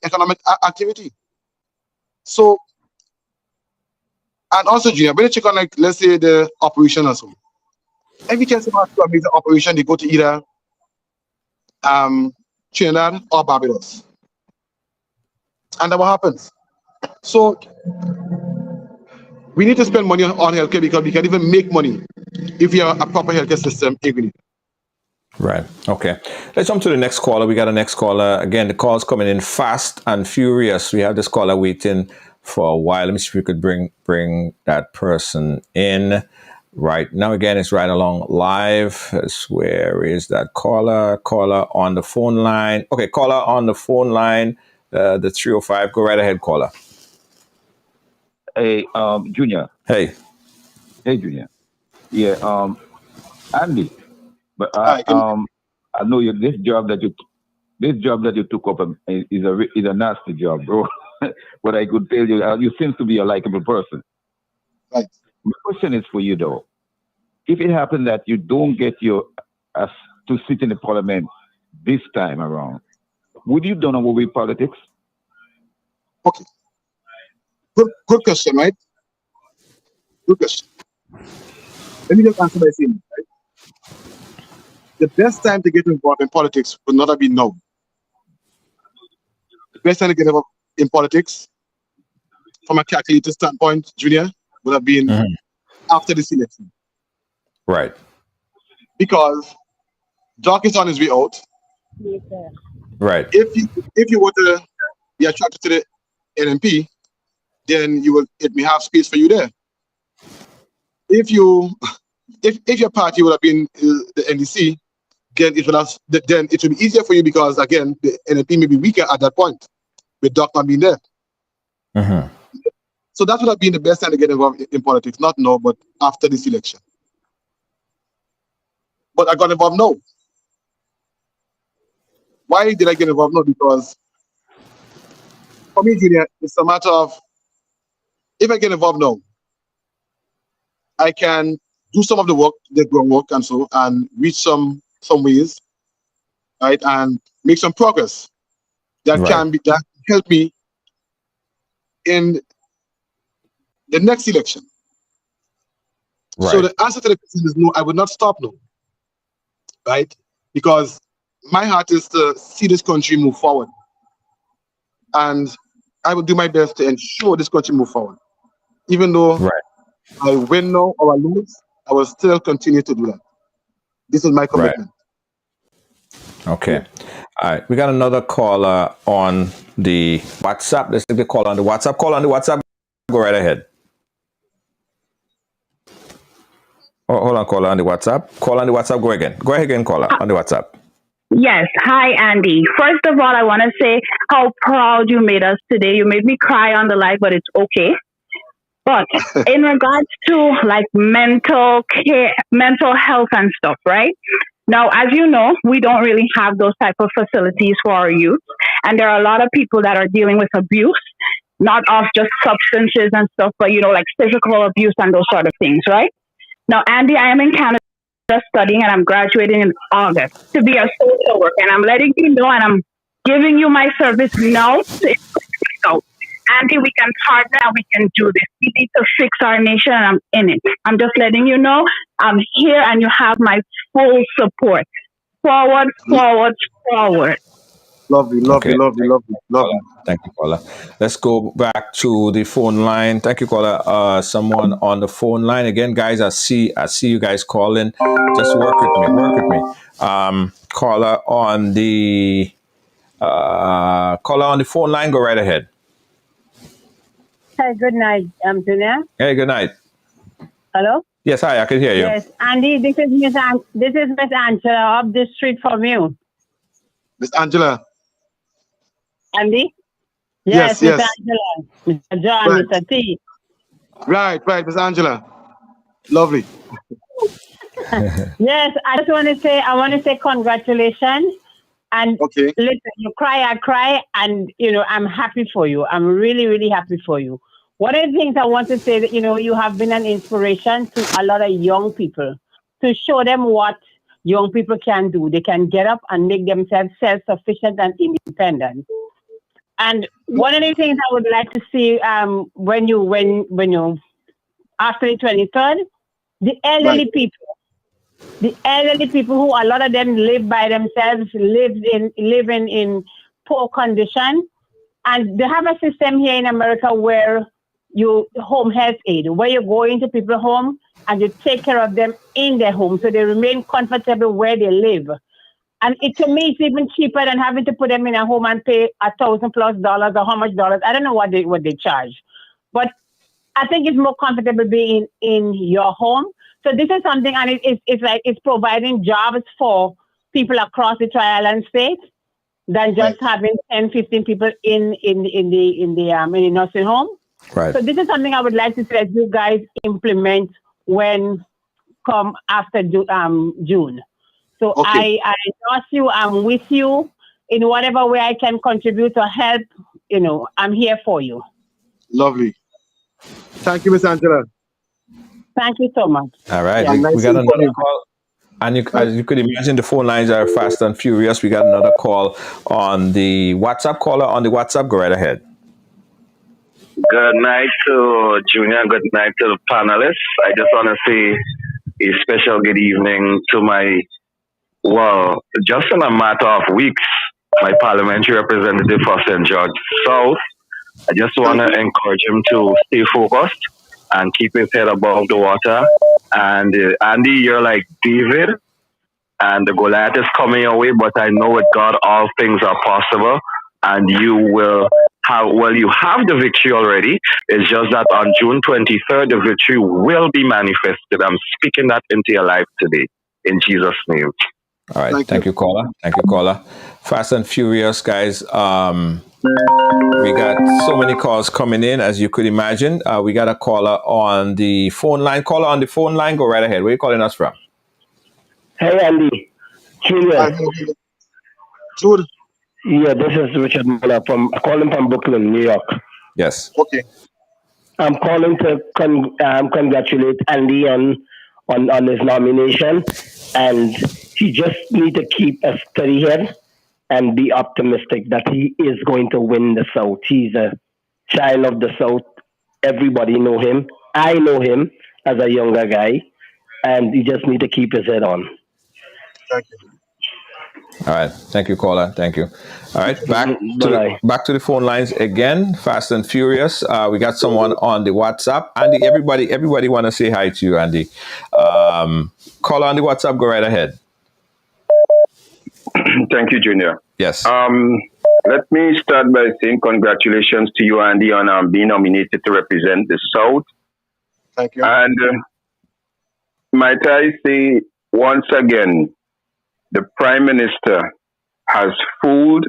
F: economic activity. So, and also, Junior, when you check on, like, let's say the operation or so, every chance about to a major operation, they go to either Trinidad or Barbados. And then what happens? So we need to spend money on healthcare because we can even make money if you have a proper healthcare system in Grenada.
E: Right. Okay. Let's jump to the next caller. We got a next caller. Again, the call's coming in fast and furious. We have this caller waiting for a while. Let me see if we could bring that person in right now. Again, it's Right Along Live. Where is that caller? Caller on the phone line. Okay, caller on the phone line. The 305. Go right ahead, caller.
H: Hey, Junior.
E: Hey,
H: Junior. Yeah, Andy. But I know this job that you took up is a nasty job, bro. But I could tell you, you seem to be a likable person.
F: Right.
H: My question is for you though. If it happened that you don't get to sit in the parliament this time around, would you don't know what we politics?
F: Okay. Good question, right? Good question. Let me just answer by saying, right? The best time to get involved in politics would not have been now. The best time to get involved in politics, from a calculated standpoint, Junior, would have been after this election.
E: right.
F: Because Doc is on his way out.
E: Right.
F: If you were to be attracted to the NMP, then it may have space for you there. If your party would have been the NDC, then it would be easier for you because again the NMP may be weaker at that point, with Doc not being there. So that would have been the best time to get involved in politics, not now, but after this election. But I got involved now. Why did I get involved now? Because for me, Junior, it's a matter of, if I get involved now, I can do some of the work, the groundwork and so, and reach some ways, right, and make some progress that can help me in the next election.
E: Right.
F: So the answer to the question is no, I would not stop, no. Right? Because my heart is to see this country move forward. And I will do my best to ensure this country move forward. Even though I win now or I lose, I will still continue to do that. This is my commitment.
E: Okay. All right. We got another caller on the WhatsApp. Let's take the call on the WhatsApp. Call on the WhatsApp. Go right ahead. Oh, hold on, caller on the WhatsApp. Call on the WhatsApp. Go again. Go ahead again, caller on the WhatsApp.
G: Yes. Hi, Andy. First of all, I want to say how proud you made us today. You made me cry on the live, but it's okay. But in regards to like mental care, mental health and stuff, right? Now, as you know, we don't really have those type of facilities for our youth. And there are a lot of people that are dealing with abuse, not of just substances and stuff, but, you know, like physical abuse and those sort of things, right? Now, Andy, I am in Canada studying and I'm graduating in August to be a social worker. And I'm letting you know and I'm giving you my service now. Andy, we can partner and we can do this. We need to fix our nation and I'm in it. I'm just letting you know I'm here and you have my full support. Forward, forward, forward.
F: Lovely.
E: Thank you, caller. Let's go back to the phone line. Thank you, caller. Someone on the phone line again, guys. I see you guys calling. Just work with me. Caller on the phone line. Go right ahead.
I: Hi, good night, Junior.
E: Hey, good night.
I: Hello?
E: Yes, hi, I can hear you.
I: Yes, Andy, this is Miss Angela up the street from you.
F: Miss Angela.
I: Andy?
F: Yes.
I: Miss Angela. Mr. John,
F: Right.
I: Mr. T.
F: Right, Miss Angela. Lovely.
I: Yes, I want to say congratulations. And listen, you cry, I cry, and you know, I'm happy for you. I'm really, really happy for you. One of the things I want to say that, you know, you have been an inspiration to a lot of young people to show them what young people can do. They can get up and make themselves self-sufficient and independent. And one of the things I would like to see when you after the 23rd, the elderly people. The elderly people who a lot of them live by themselves, living in poor condition. And they have a system here in America where you home health aid, where you go into people's home and you take care of them in their home so they remain comfortable where they live. And to me, it's even cheaper than having to put them in a home and pay $1,000+ or how much dollars. I don't know what they charge. But I think it's more comfortable being in your home. So this is something, and it's providing jobs for people across the Tri-Island state than just having 10, 15 people in the nursing home.
E: Right.
I: So this is something I would like to see that you guys implement when come after June. So I endorse you. I'm with you in whatever way I can contribute to help. You know, I'm here for you.
F: Lovely. Thank you, Miss Angela.
I: Thank you so much.
E: All right.
I: Yeah,
E: We got another call. And as you could imagine, the phone lines are fast and furious. We got another call on the WhatsApp. Caller on the WhatsApp. Go right ahead.
D: Good night to Junior. Good night to the panelists. I just want to say a special good evening to just in a matter of weeks, my parliamentary representative for St. George South. I just want to encourage him to stay focused and keep his head above the water. And Andy, you're like David, and the Goliath is coming your way, but I know with God all things are possible, and you have the victory already. It's just that on June 23rd, the victory will be manifested. I'm speaking that into your life today, in Jesus' name.
E: All right. Thank you, caller. Fast and furious, guys. We got so many calls coming in, as you could imagine. We got a caller on the phone line. Caller on the phone line, go right ahead. Where are you calling us from?
J: Hey, Andy.
F: Jude.
J: Yeah, this is Richard Muller calling from Brooklyn, New York.
E: Yes.
F: Okay.
J: I'm calling to congratulate Andy on his nomination, and he just need to keep a steady head and be optimistic that he is going to win the South. He's a child of the South. Everybody know him. I know him as a younger guy, and he just need to keep his head on.
F: Thank you.
E: All right, thank you, caller. Thank you. All right, back to the phone lines again. Fast and furious. We got someone on the WhatsApp. Andy, everybody want to say hi to you, Andy. Caller on the WhatsApp. Go right ahead.
H: Thank you, Junior.
E: Yes.
H: Let me start by saying congratulations to you, Andy, on being nominated to represent the South.
F: Thank you.
H: And might I say once again, the Prime Minister has fooled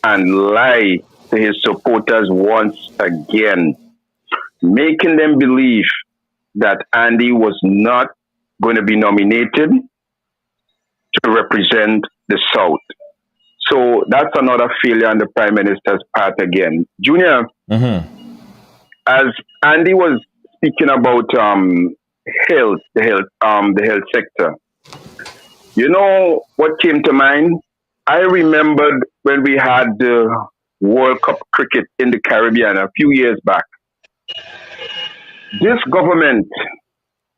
H: and lied to his supporters once again, making them believe that Andy was not going to be nominated to represent the South. So that's another failure on the Prime Minister's part again. Junior, as Andy was speaking about the health sector, you know what came to mind? I remembered when we had the World Cup cricket in the Caribbean a few years back. This government,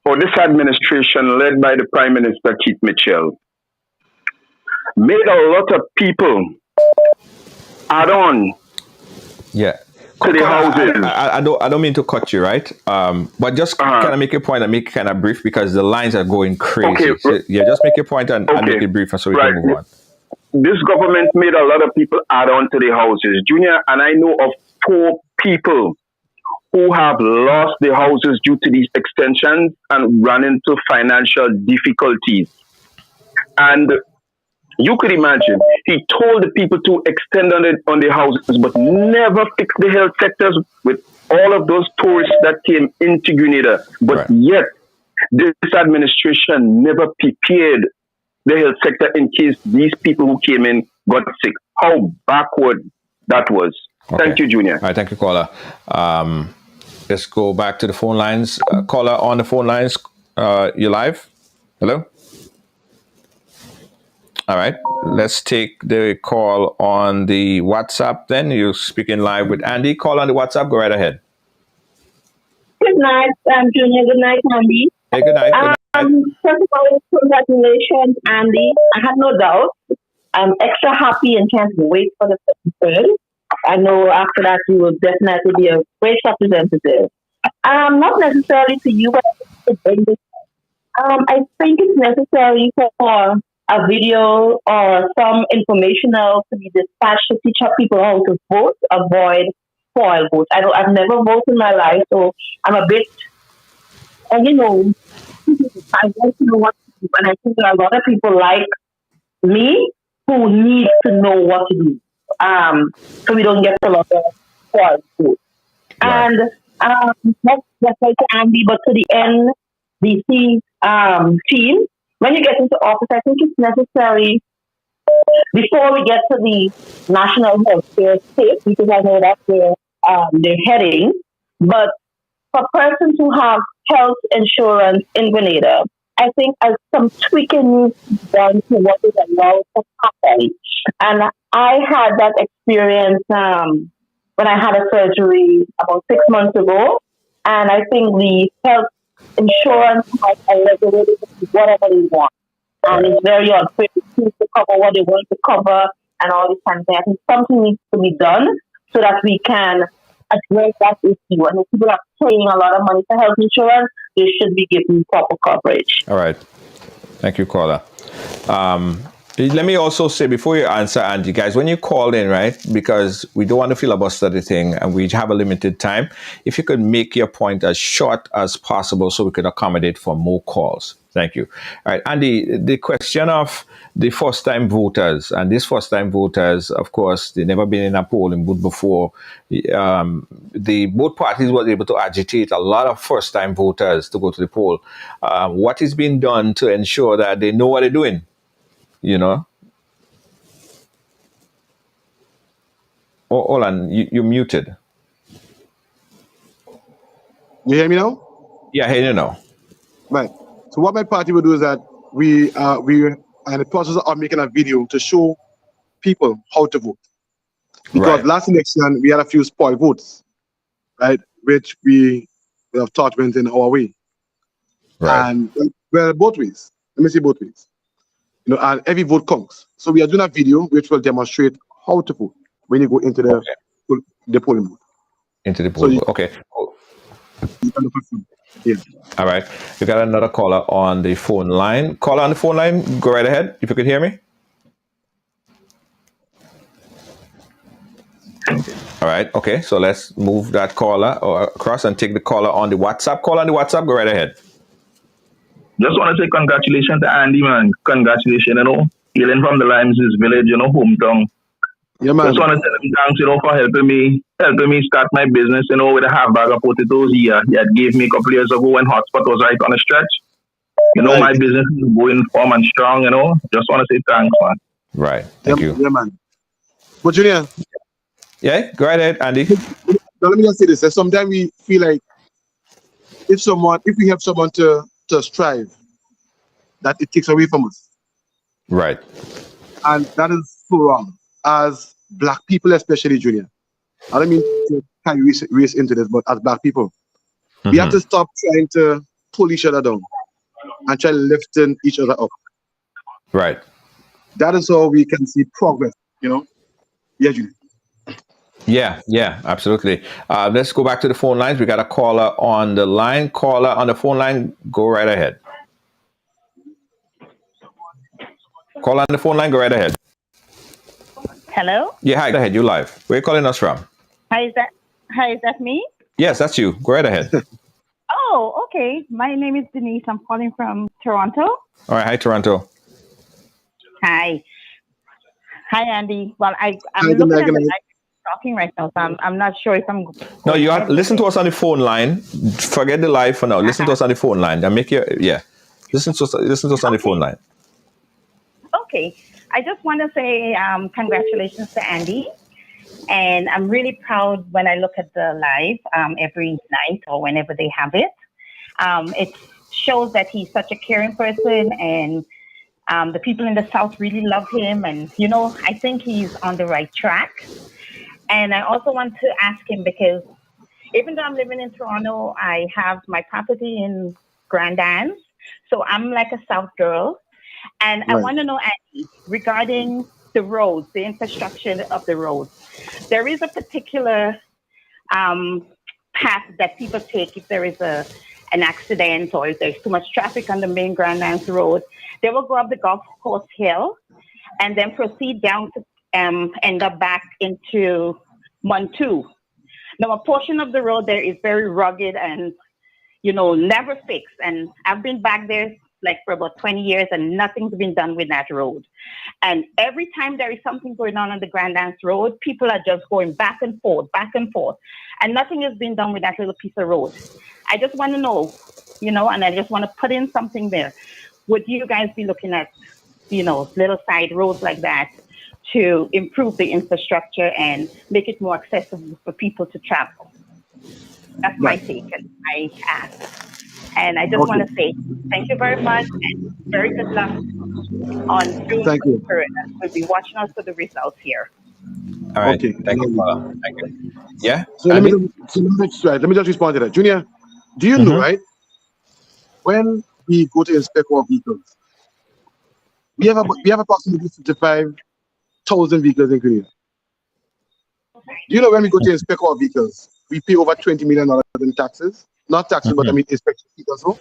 H: or this administration led by the Prime Minister Keith Mitchell, made a lot of people add on to the houses.
E: I don't mean to cut you, right? But just kind of make a point and make it kind of brief because the lines are going crazy.
H: Okay.
E: So, just make your point and make it brief so we can move on.
H: This government made a lot of people add on to the houses. Junior, and I know of 4 people who have lost their houses due to these extensions and run into financial difficulties. And you could imagine, he told the people to extend on their houses, but never fix the health sectors with all of those tourists that came into Grenada. But yet, this administration never prepared the health sector in case these people who came in got sick. How backward that was.
E: Okay.
H: Thank you, Junior.
E: All right, thank you, caller. Let's go back to the phone lines. Caller on the phone lines, you live? Hello? All right, let's take the call on the WhatsApp then. You're speaking live with Andy. Call on the WhatsApp. Go right ahead.
K: Good night, Junior. Good night, Andy.
E: Hey, good night.
K: First of all, congratulations, Andy. I have no doubt. I'm extra happy and can't wait for the 23rd. I know after that you will definitely be a great representative. Not necessarily to you, but I think it's necessary for a video or some informational to be dispatched to teach people how to vote, avoid spoil votes. I've never voted in my life, so I'm a bit, I want to know what to do. And I think there are a lot of people like me who need to know what to do, so we don't get a lot of spoil votes. Right. And not just like Andy, but to the NDC team. When you get into office, I think it's necessary before we get to the national healthcare state, because I know that's where they're heading. But for persons who have health insurance in Grenada, I think some tweaking needs to be done to what is allowed to happen. And I had that experience when I had a surgery about 6 months ago, and I think the health insurance has already whatever they want, and it's very unfair to cover what they want to cover and all this kind of thing. I think something needs to be done so that we can address that issue. And if people are paying a lot of money for health insurance, they should be given proper coverage.
E: All right. Thank you, caller. Let me also say before you answer, Andy, guys, when you call in, right, because we don't want to filibuster the thing and we have a limited time, if you could make your point as short as possible so we could accommodate for more calls. Thank you. All right, Andy, the question of the first-time voters, and these first-time voters, of course, they've never been in a polling booth before. Both parties were able to agitate a lot of first-time voters to go to the poll. What is being done to ensure that they know what they're doing? You know? Oh, hold on, you're muted.
F: You hear me now?
E: Yeah, I hear you now.
F: Right. So what my party will do is that we are in the process of making a video to show people how to vote. Because last election, we had a few spoiled votes. right, which we have thought went in our way.
E: Right.
F: And well, both ways. Let me say both ways. You know, and every vote counts. So we are doing a video which will demonstrate how to vote when you go into the polling booth.
E: Into the polling booth. Okay.
F: Yeah.
E: All right. We got another caller on the phone line. Caller on the phone line, go right ahead if you could hear me. All right. Okay. So let's move that caller across and take the caller on the WhatsApp. Caller on the WhatsApp, go right ahead.
D: Just want to say congratulations to Andy, man. Congratulations, you know. Hailing from the Limes village, you know, hometown.
F: Yeah, man.
D: Just want to tell him thanks, you know, for helping me start my business, you know, with a half bag of potatoes he had gave me a couple years ago when Hotspot was right on the stretch. You know, my business is going firm and strong, you know. Just want to say thanks, man.
E: Right. Thank you.
F: Yeah, man. But Junior.
E: Yeah, go right ahead, Andy.
F: Now, let me just say this. Sometimes we feel like if we have someone to strive, that it takes away from us.
E: Right.
F: And that is so wrong. As black people, especially, Junior. I don't mean to kind of race into this, but as black people, we have to stop trying to pull each other down and try lifting each other up.
E: Right.
F: That is how we can see progress, you know? Yeah, Junior.
E: Yeah, absolutely. Let's go back to the phone lines. We got a caller on the line. Caller on the phone line, go right ahead. Caller on the phone line, go right ahead.
I: Hello?
E: Yeah, hi, go ahead. You're live. Where are you calling us from?
I: Hi, is that me?
E: Yes, that's you. Go right ahead.
I: Oh, okay. My name is Denise. I'm calling from Toronto.
E: All right. Hi, Toronto.
I: Hi, Andy. Well, I'm looking at the live talking right now, so I'm not sure if I'm.
E: No, you have listen to us on the phone line. Forget the live for now. Listen to us on the phone line. Listen to us on the phone line.
I: Okay, I just want to say congratulations to Andy, and I'm really proud when I look at the live every night or whenever they have it. It shows that he's such a caring person, and the people in the South really love him, and you know, I think he's on the right track. And I also want to ask him, because even though I'm living in Toronto, I have my property in Grand Anse, so I'm like a South girl. And I want to know, Andy, regarding the roads, the infrastructure of the roads. There is a particular path that people take if there is an accident or if there's too much traffic on the main Grand Anse Road. They will go up the Golf Course Hill and then proceed down to end up back into Montu. Now, a portion of the road there is very rugged and, you know, never fixed. And I've been back there like for about 20 years and nothing's been done with that road. And every time there is something going on the Grand Anse Road, people are just going back and forth, and nothing has been done with that little piece of road. I just want to know, you know, and I just want to put in something there. Would you guys be looking at, you know, little side roads like that to improve the infrastructure and make it more accessible for people to travel? That's my take and my ask. And I just want to say thank you very much and very good luck on June 23rd. We'll be watching out for the results here.
E: All right. Okay. Thank you. Thank you. Yeah?
F: So let me just respond to that. Junior, do you know, right, when we go to inspect our vehicles, we have approximately 55,000 vehicles in Grenada. Do you know when we go to inspect our vehicles, we pay over $20 million in taxes? Not taxes, but I mean inspection fees also.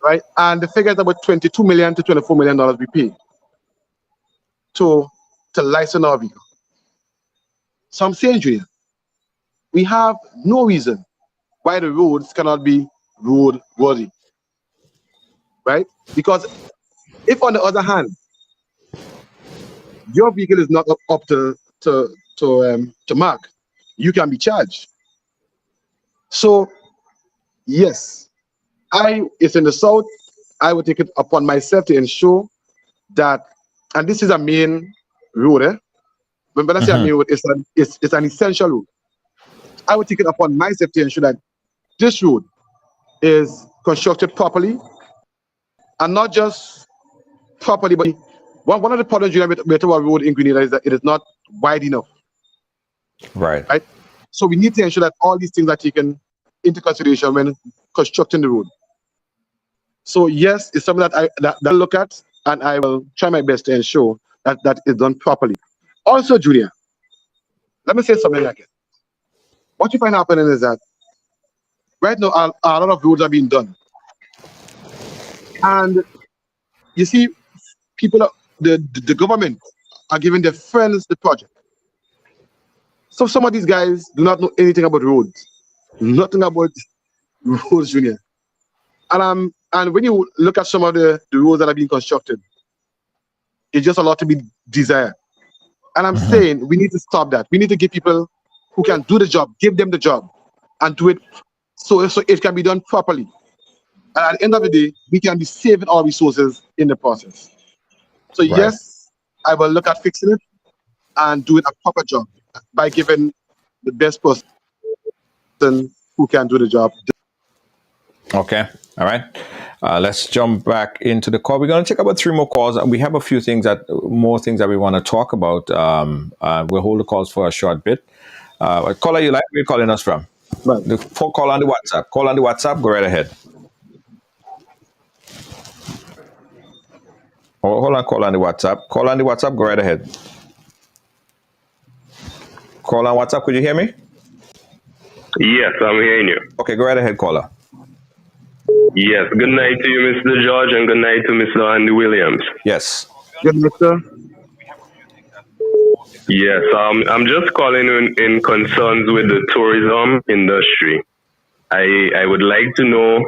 F: Right? And the figure is about $22 million to $24 million we pay to license our vehicle. So I'm saying, Junior, we have no reason why the roads cannot be road worthy. Right? Because if on the other hand, your vehicle is not up to mark, you can be charged. So, yes, it's in the South. I would take it upon myself to ensure that, and this is a main road. When I say a main road, it's an essential road. I would take it upon myself to ensure that this road is constructed properly, and not just properly, but one of the problems with our road in Grenada is that it is not wide enough.
E: Right.
F: So we need to ensure that all these things are taken into consideration when constructing the road. So yes, it's something that I look at, and I will try my best to ensure that that is done properly. Also, Junior, let me say something like it. What you find happening is that right now a lot of roads are being done, and you see, the government are giving their friends the project. So some of these guys do not know anything about roads, nothing about roads, Junior. And when you look at some of the roads that are being constructed, it's just a lot to be desired. And I'm saying we need to stop that. We need to give people who can do the job, give them the job, and do it so it can be done properly. And at the end of the day, we can be saving our resources in the process. So yes, I will look at fixing it and doing a proper job by giving the best person who can do the job.
E: Okay. All right. Let's jump back into the call. We're going to take about 3 more calls. We have a few more things that we want to talk about. We'll hold the calls for a short bit. Caller, you like where you're calling us from?
F: Right.
E: The phone call on the WhatsApp. Call on the WhatsApp. Go right ahead. Hold on. Call on the WhatsApp. Call on the WhatsApp. Go right ahead. Call on WhatsApp. Could you hear me?
L: Yes, I'm hearing you.
E: Okay. Go right ahead, caller.
L: Yes. Good night to you, Mr. George, and good night to Mr. Andy Williams.
E: Yes.
F: Good night, sir.
L: Yes. I'm just calling in concerns with the tourism industry. I would like to know.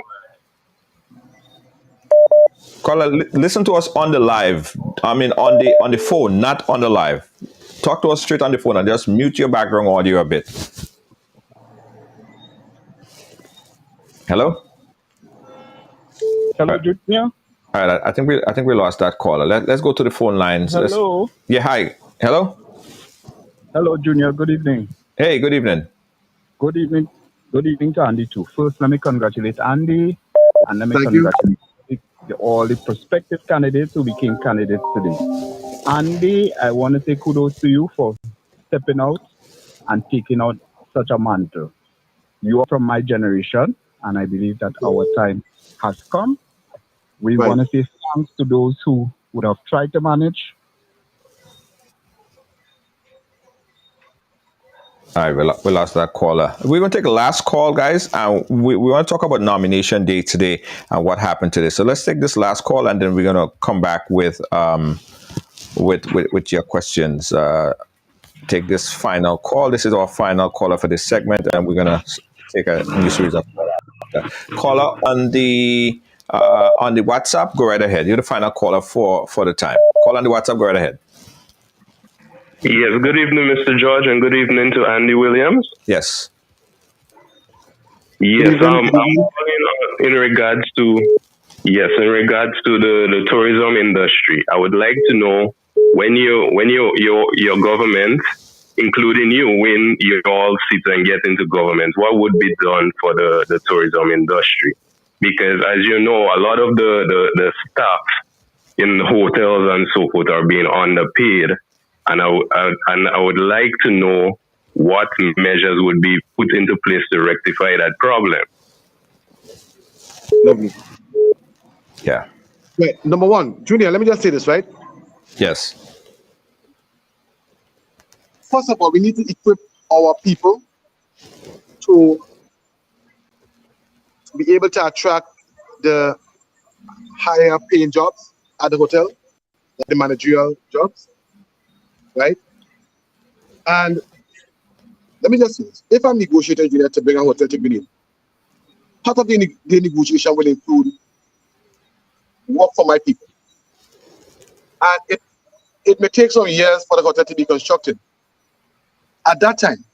E: Caller, listen to us on the live. I mean, on the phone, not on the live. Talk to us straight on the phone and just mute your background audio a bit. Hello?
M: Hello, Junior.
E: All right, I think we lost that caller. Let's go to the phone lines.
M: Hello.
E: Yeah, hi. Hello?
M: Hello, Junior. Good evening.
E: Hey, good evening.
M: Good evening. Good evening to Andy too. First, let me congratulate Andy, and let me
F: Thank you.
M: congratulate all the prospective candidates who became candidates today. Andy, I want to say kudos to you for stepping out and taking out such a mantle. You are from my generation, and I believe that our time has come. We want to say thanks to those who would have tried to manage.
E: All right, we lost that caller. We're going to take a last call, guys. We want to talk about nomination day today and what happened today. So let's take this last call, and then we're going to come back with your questions. Take this final call. This is our final caller for this segment, and we're going to take a new series of caller on the WhatsApp. Go right ahead. You're the final caller for the time. Call on the WhatsApp. Go right ahead.
L: Yes. Good evening, Mr. George, and good evening to Andy Williams.
E: Yes.
L: Yes. I'm calling in regards to the tourism industry. I would like to know when your government, including you, when you all sit and get into government, what would be done for the tourism industry? Because as you know, a lot of the staff in hotels and so forth are being underpaid, and I would like to know what measures would be put into place to rectify that problem.
F: Lovely.
E: Yeah.
F: Right. Number one, Junior, let me just say this, right?
E: Yes.
F: First of all, we need to equip our people to be able to attract the higher paying jobs at the hotel, the managerial jobs, right? And let me just say this. If I'm negotiating Junior to bring a hotel to Grenada, part of the negotiation will include work for my people. And it may take some years for the hotel to be constructed. At that time,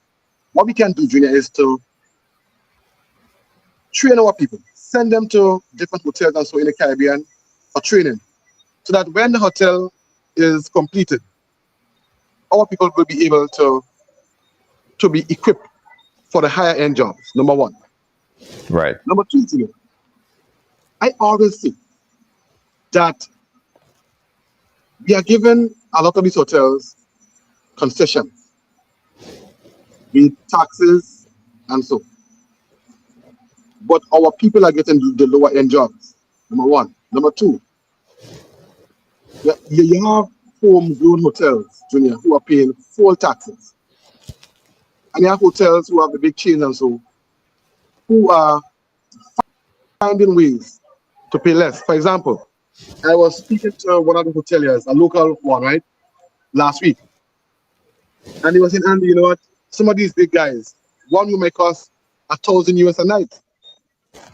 F: what we can do, Junior, is to train our people, send them to different hotels and so in the Caribbean for training, so that when the hotel is completed, our people will be able to be equipped for the higher end jobs, number one.
E: Right.
F: Number two, Junior, I always say that we are giving a lot of these hotels concessions. be it taxes and so. But our people are getting the lower end jobs. Number one. Number two, you have homegrown hotels, Junior, who are paying full taxes. And you have hotels who have the big chains and so, who are finding ways to pay less. For example, I was speaking to one of the hoteliers, a local one, right, last week. And he was saying, Andy, you know what? Some of these big guys, one room may cost $1,000 a night.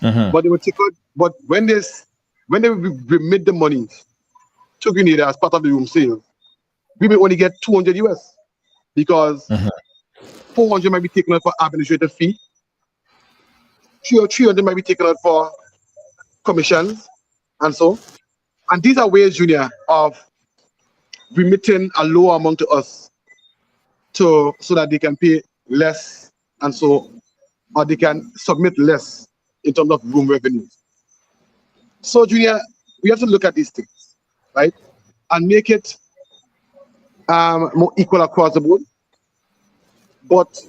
F: But they would take out, but when they remit the money to Grenada as part of the room sale, we may only get $200 because 400 might be taken out for administrative fee, 300 might be taken out for commissions, and so. And these are ways, Junior, of remitting a lower amount to us, so that they can pay less, and so, or they can submit less in terms of room revenues. So, Junior, we have to look at these things, right, and make it more equal across the board. But,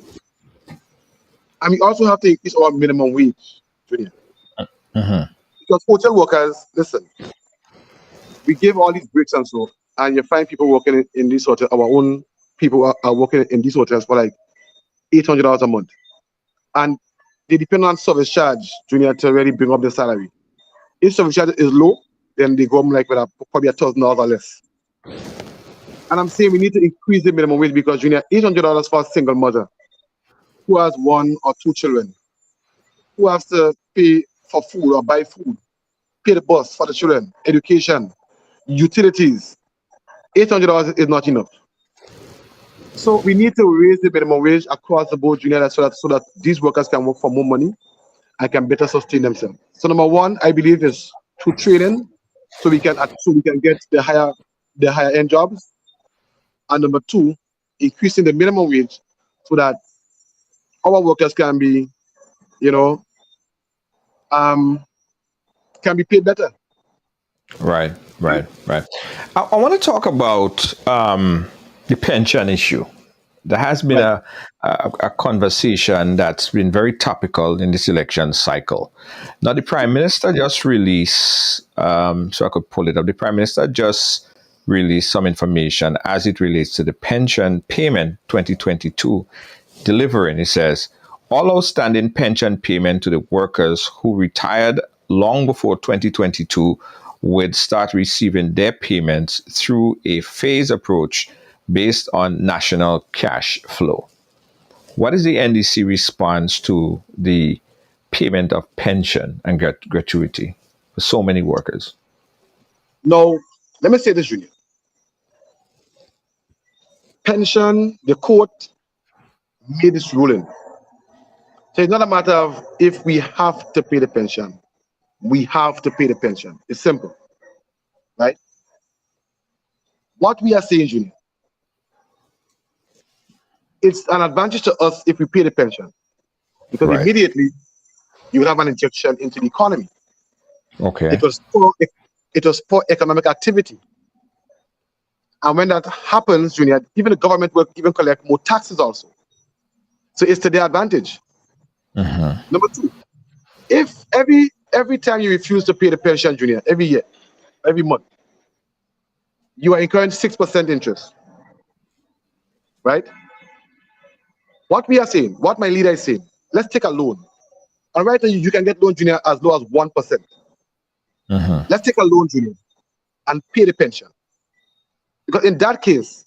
F: and we also have to increase our minimum wage, Junior. Because hotel workers, listen, we give all these breaks and so, and you find people working in these hotels, our own people are working in these hotels for like $800 a month. And they depend on service charge, Junior, to really bring up the salary. If service charge is low, then they go like with probably $1,000 or less. And I'm saying we need to increase the minimum wage because, Junior, $800 for a single mother who has 1 or 2 children, who has to pay for food or buy food, pay the bus for the children, education, utilities. $800 is not enough. So we need to raise the minimum wage across the board, Junior, so that these workers can work for more money and can better sustain themselves. So number one, I believe, is through training, so we can get the higher end jobs. And number two, increasing the minimum wage so that our workers can be, can be paid better.
E: Right. I want to talk about the pension issue. There has been a conversation that's been very topical in this election cycle. Now, the Prime Minister just released, so I could pull it up, the Prime Minister just released some information as it relates to the pension payment 2022 delivering. It says, all outstanding pension payment to the workers who retired long before 2022 would start receiving their payments through a phased approach based on national cash flow. What is the NDC response to the payment of pension and gratuity for so many workers?
F: No, let me say this, Junior. Pension, the court made this ruling. So it's not a matter of if we have to pay the pension. We have to pay the pension. It's simple, right? What we are saying, Junior, it's an advantage to us if we pay the pension, because immediately you would have an injection into the economy.
E: Okay.
F: It was for economic activity. And when that happens, Junior, even the government will even collect more taxes also. So it's to their advantage. Number two, if every time you refuse to pay the pension, Junior, every year, every month, you are incurring 6% interest, right? What we are saying, what my leader is saying, let's take a loan. And right now, you can get loan, Junior, as low as 1%. Let's take a loan, Junior, and pay the pension. Because in that case,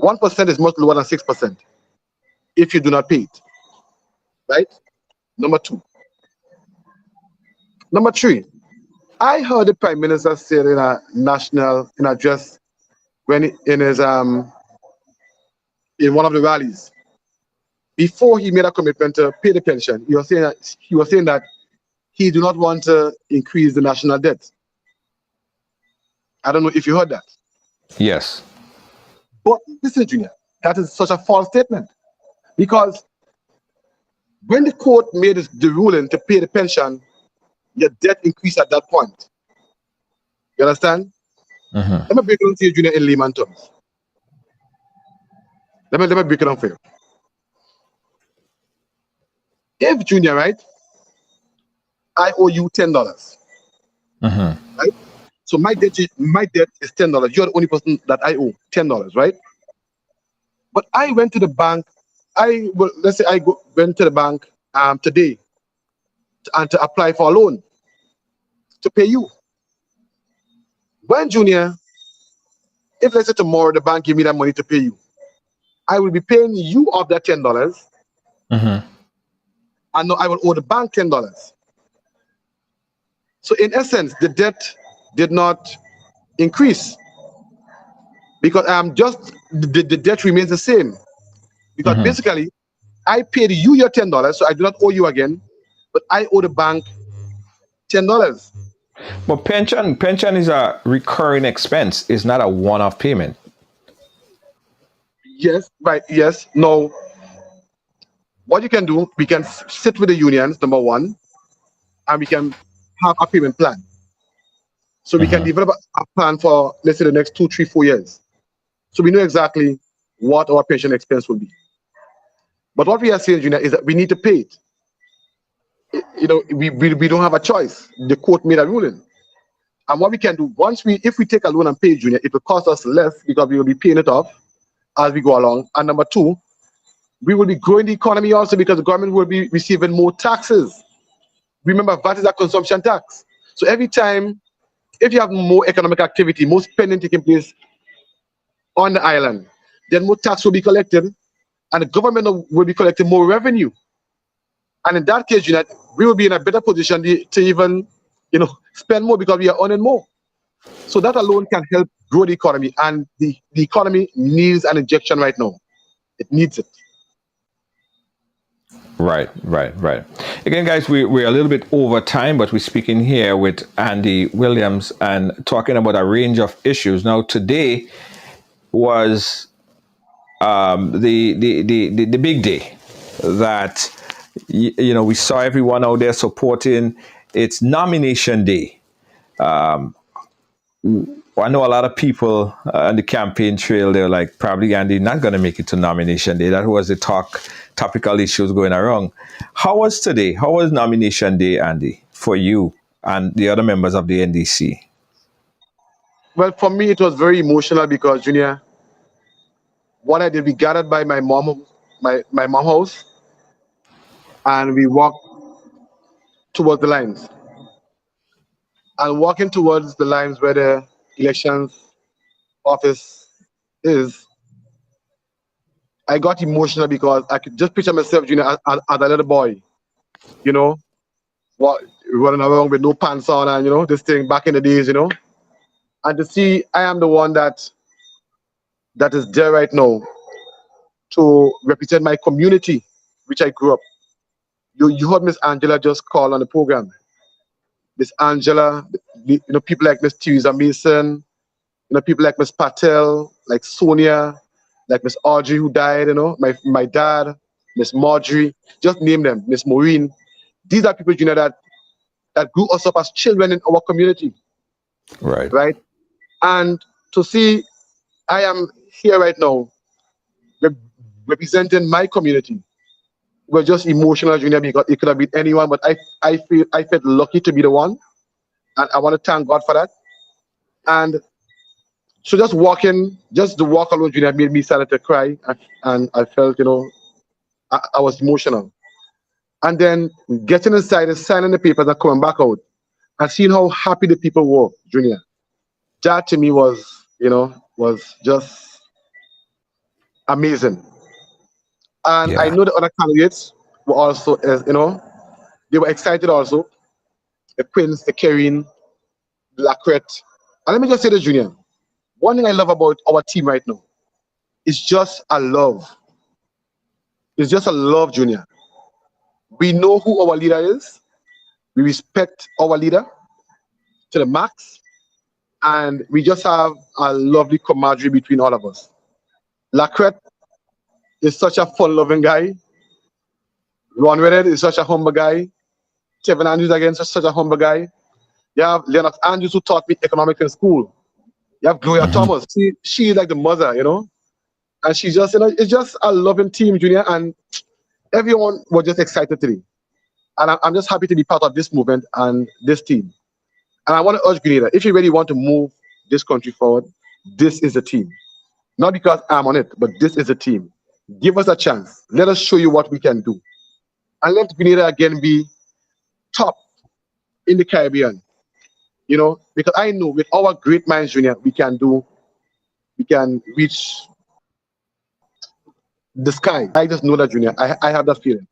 F: 1% is much lower than 6% if you do not pay it, right? Number two. Number three, I heard the Prime Minister say in a address when in one of the rallies, before he made a commitment to pay the pension, he was saying that he do not want to increase the national debt. I don't know if you heard that.
E: Yes.
F: But listen, Junior, that is such a false statement. Because when the court made the ruling to pay the pension, your debt increased at that point. You understand? Let me break it down to you, Junior, in layman terms. Let me break it down for you. if Junior, right, I owe you $10, right? So my debt is $10. You're the only person that I owe $10, right? But I went to the bank. Let's say I went to the bank today to apply for a loan to pay you. When Junior, if let's say tomorrow the bank give me that money to pay you, I will be paying you off that $10, and now I will owe the bank $10. So in essence, the debt did not increase because the debt remains the same. Because basically, I paid you your $10, so I do not owe you again, but I owe the bank $10.
E: But pension is a recurring expense. It's not a one-off payment.
F: Yes, right. Yes. No. What you can do, we can sit with the unions, number one, and we can have a payment plan. So we can develop a plan for, let's say, the next 2, 3, 4 years. So we know exactly what our pension expense will be. But what we are saying, Junior, is that we need to pay it. You know, we don't have a choice. The court made a ruling. And what we can do, if we take a loan and pay Junior, it will cost us less because we will be paying it off as we go along. And number two, we will be growing the economy also because the government will be receiving more taxes. Remember, VAT is a consumption tax. So every time, if you have more economic activity, more spending taking place on the island, then more tax will be collected and the government will be collecting more revenue. And in that case, Jeanette, we will be in a better position to even, spend more because we are earning more. So that alone can help grow the economy, and the economy needs an injection right now. It needs it.
E: Right. Again, guys, we're a little bit over time, but we're speaking here with Andy Williams and talking about a range of issues. Now, today was the big day that we saw everyone out there supporting. It's nomination day. I know a lot of people on the campaign trail, they're like, probably Andy not going to make it to nomination day. That was the topical issues going around. How was today? How was nomination day, Andy, for you and the other members of the NDC?
F: Well, for me, it was very emotional because, Junior, what I did, we gathered by my mom house, and we walked towards the lines. And walking towards the lines where the elections office is, I got emotional because I could just picture myself, Junior, as a little boy, running around with no pants on and, this thing back in the days, and to see I am the one that is there right now to represent my community, which I grew up. You heard Miss Angela just call on the program. Miss Angela, people like Miss Teresa Mason, people like Miss Patel, like Sonia, like Miss Audrey who died, my dad, Miss Marjorie, just name them, Miss Maureen. These are people, Junior, that grew us up as children in our community. Right. And to see I am here right now representing my community was just emotional, Junior, because it could have been anyone, but I felt lucky to be the one, and I want to thank God for that. And so just the walk alone, Junior, made me start to cry, and I felt, I was emotional. And then getting inside and signing the papers and coming back out and seeing how happy the people were, Junior, that to me was just amazing. And I know the other candidates were also, they were excited also. The Queens, the Karen, the Lacrette. And let me just say this, Junior. One thing I love about our team right now is just a love. It's just a love, Junior. We know who our leader is. We respect our leader to the max. And we just have a lovely camaraderie between all of us. Lacrette is such a fun-loving guy. Ron Redded is such a humble guy. Kevin Andrews, again, such a humble guy. You have Lennox Andrews, who taught me economics in school. You have Gloria Thomas. She is like the mother, And she's just, it's just a loving team, Junior. And everyone was just excited today. And I'm just happy to be part of this movement and this team. And I want to urge Grenada, if you really want to move this country forward, this is the team. Not because I'm on it, but this is the team. Give us a chance. Let us show you what we can do. And let Grenada again be top in the Caribbean. You know, because I know with our great minds, Junior, we can reach the sky. I just know that, Junior. I have that feeling.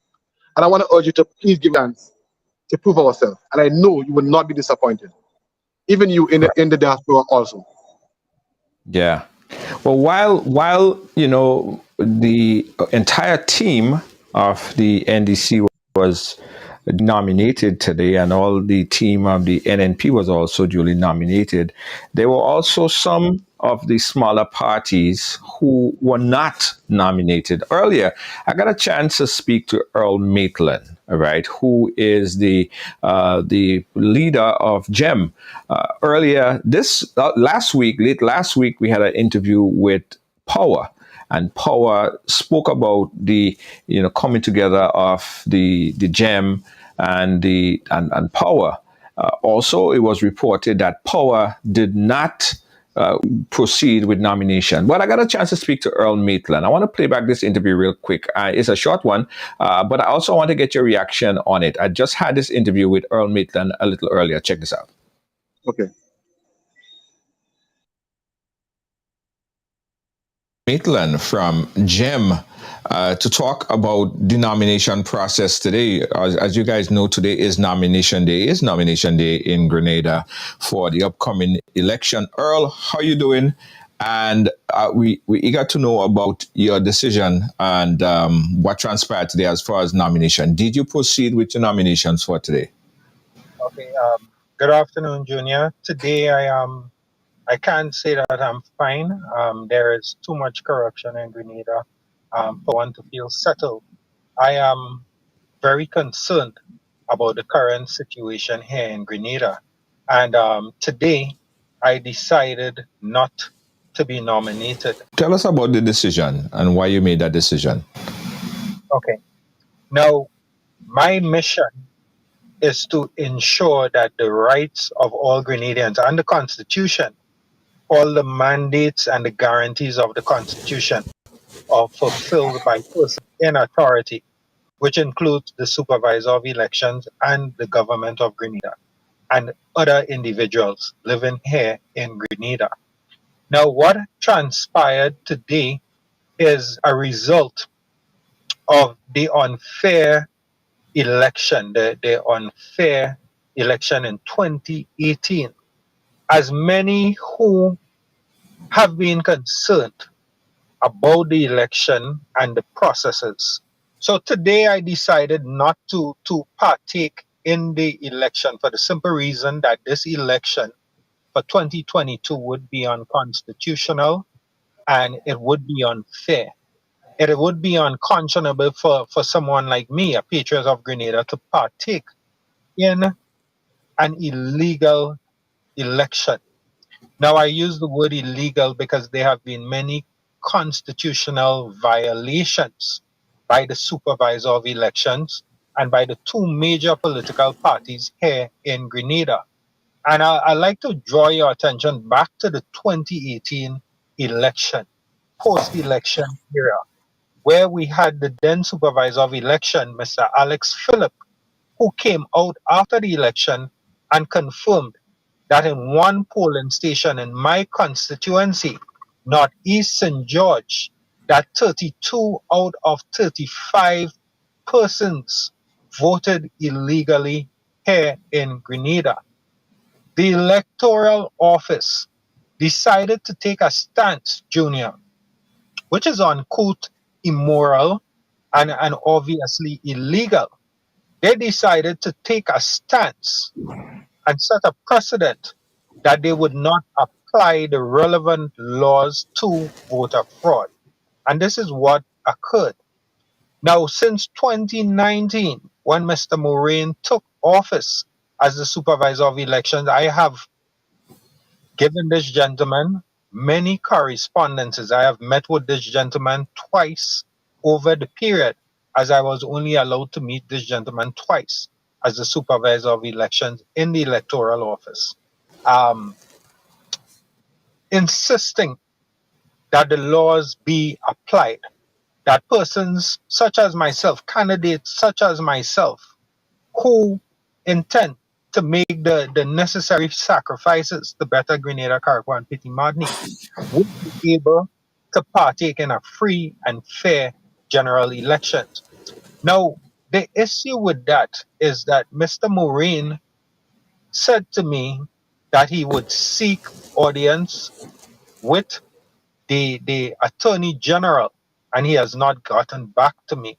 F: And I want to urge you to please give a chance to prove ourselves. And I know you will not be disappointed. Even you in the diaspora also.
E: Yeah. Well, while you know the entire team of the NDC was nominated today, and all the team of the NNP was also duly nominated, there were also some of the smaller parties who were not nominated. Earlier, I got a chance to speak to Earl Maitland, right, who is the leader of GEM. Earlier late last week, we had an interview with Power. And Power spoke about the coming together of the GEM and Power. Also, it was reported that Power did not proceed with nomination. But I got a chance to speak to Earl Maitland. I want to play back this interview real quick. It's a short one, but I also want to get your reaction on it. I just had this interview with Earl Maitland a little earlier. Check this out.
F: Okay.
E: Maitland from GEM to talk about the nomination process today. As you guys know, today is nomination day. It's nomination day in Grenada for the upcoming election. Earl, how you doing? And we eager to know about your decision and what transpired today as far as nomination. Did you proceed with your nominations for today?
N: Okay. Good afternoon, Junior. Today I can't say that I'm fine. There is too much corruption in Grenada for one to feel settled. I am very concerned about the current situation here in Grenada. And today, I decided not to be nominated.
E: Tell us about the decision and why you made that decision.
N: Okay. Now, my mission is to ensure that the rights of all Grenadians and the Constitution, all the mandates and the guarantees of the Constitution are fulfilled by persons in authority, which includes the supervisor of elections and the government of Grenada and other individuals living here in Grenada. Now, what transpired today is a result of the unfair election, the unfair election in 2018. As many who have been concerned about the election and the processes. So today I decided not to partake in the election for the simple reason that this election for 2022 would be unconstitutional and it would be unfair. It would be unconscionable for someone like me, a patriot of Grenada, to partake in an illegal election. Now, I use the word illegal because there have been many constitutional violations by the supervisor of elections and by the two major political parties here in Grenada. And I'd like to draw your attention back to the 2018 election, post-election era, where we had the then supervisor of election, Mr. Alex Phillip, who came out after the election and confirmed that in one polling station in my constituency, Northeast St. George, that 32 out of 35 persons voted illegally here in Grenada. The Electoral Office decided to take a stance, Junior, which is uncouth, immoral, and obviously illegal. They decided to take a stance and set a precedent that they would not apply the relevant laws to voter fraud. And this is what occurred. Now, since 2019, when Mr. Moraine took office as the supervisor of elections, I have given this gentleman many correspondences. I have met with this gentleman twice over the period, as I was only allowed to meet this gentleman twice. as the supervisor of elections in the electoral office, insisting that the laws be applied, that persons such as myself, candidates such as myself, who intend to make the necessary sacrifices to better Grenada, Carriacou, and Petit Martinique, would be able to partake in a free and fair general elections. Now, the issue with that is that Mr. Moraine said to me that he would seek audience with the Attorney General, and he has not gotten back to me.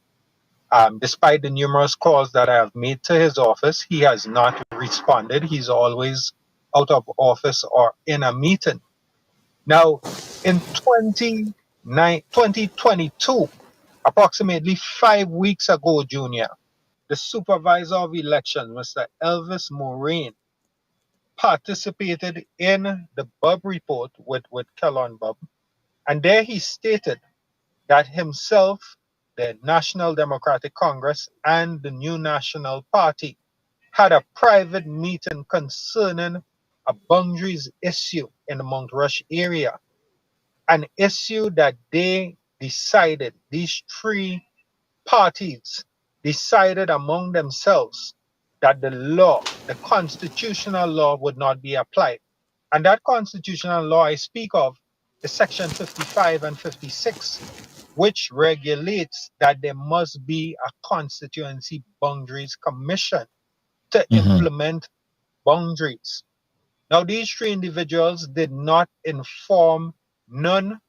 N: Despite the numerous calls that I have made to his office, he has not responded. He's always out of office or in a meeting. Now, in 2022, approximately 5 weeks ago, Junior, the supervisor of elections, Mr. Elvis Moraine, participated in the Bub report with Kellon Bub, and there he stated that himself, the National Democratic Congress, and the New National Party had a private meeting concerning a boundaries issue in the Mount Rush area, an issue that they decided, these three parties decided among themselves that the law, the constitutional law, would not be applied. And that constitutional law I speak of is Section 55 and 56, which regulates that there must be a constituency boundaries commission to implement boundaries. Now, these three individuals did not inform none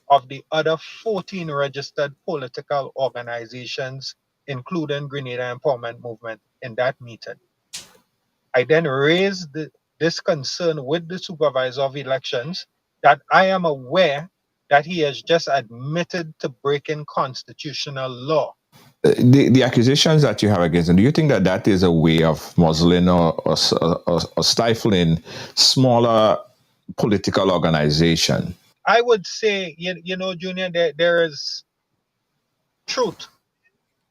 N: of the other 14 registered political organizations, including Grenada Empowerment Movement, in that meeting. I then raised this concern with the supervisor of elections that I am aware that he has just admitted to breaking constitutional law.
E: The accusations that you have against him, do you think that that is a way of muzzling or stifling smaller political organization?
N: I would say, you know, Junior, there is truth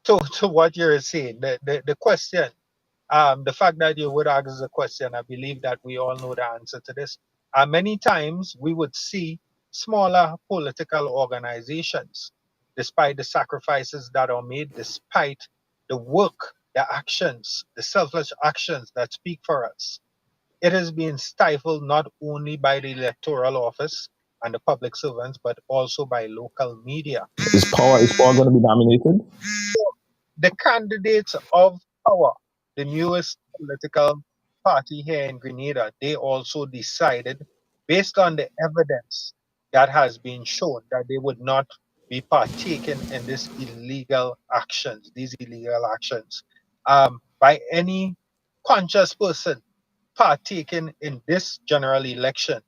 N: to what you're saying. The question, the fact that you would ask the question, I believe that we all know the answer to this. Many times we would see smaller political organizations, despite the sacrifices that are made, despite the work, the actions, the selfless actions that speak for us. It has been stifled not only by the electoral office and the public servants, but also by local media.
E: Is power going to be nominated?
N: The candidates of Power, the newest political party here in Grenada, they also decided, based on the evidence that has been shown, that they would not be partaking in these illegal actions by any conscious person partaking in this general election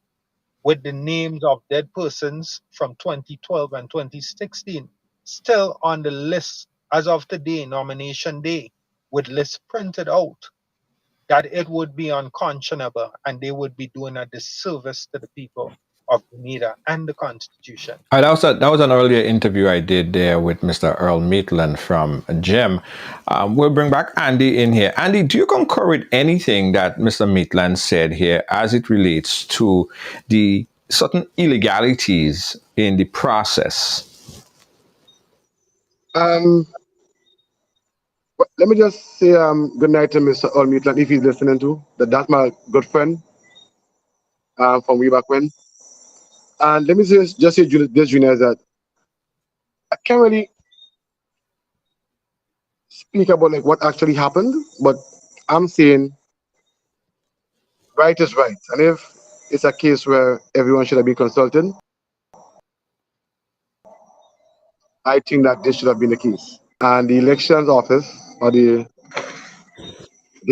N: with the names of dead persons from 2012 and 2016 still on the list as of today, nomination day, with lists printed out, that it would be unconscionable and they would be doing a disservice to the people of Grenada and the Constitution.
E: That was an earlier interview I did there with Mr. Earl Maitland from GEM. We'll bring back Andy in here. Andy, do you concur with anything that Mr. Maitland said here as it relates to the certain illegalities in the process?
F: Let me just say good night to Mr. Earl Maitland, if he's listening to. That's my good friend from way back when. And let me just say this, Junior, that I can't really speak about like what actually happened, but I'm saying right is right. And if it's a case where everyone should have been consulted, I think that this should have been the case. And the elections office, or they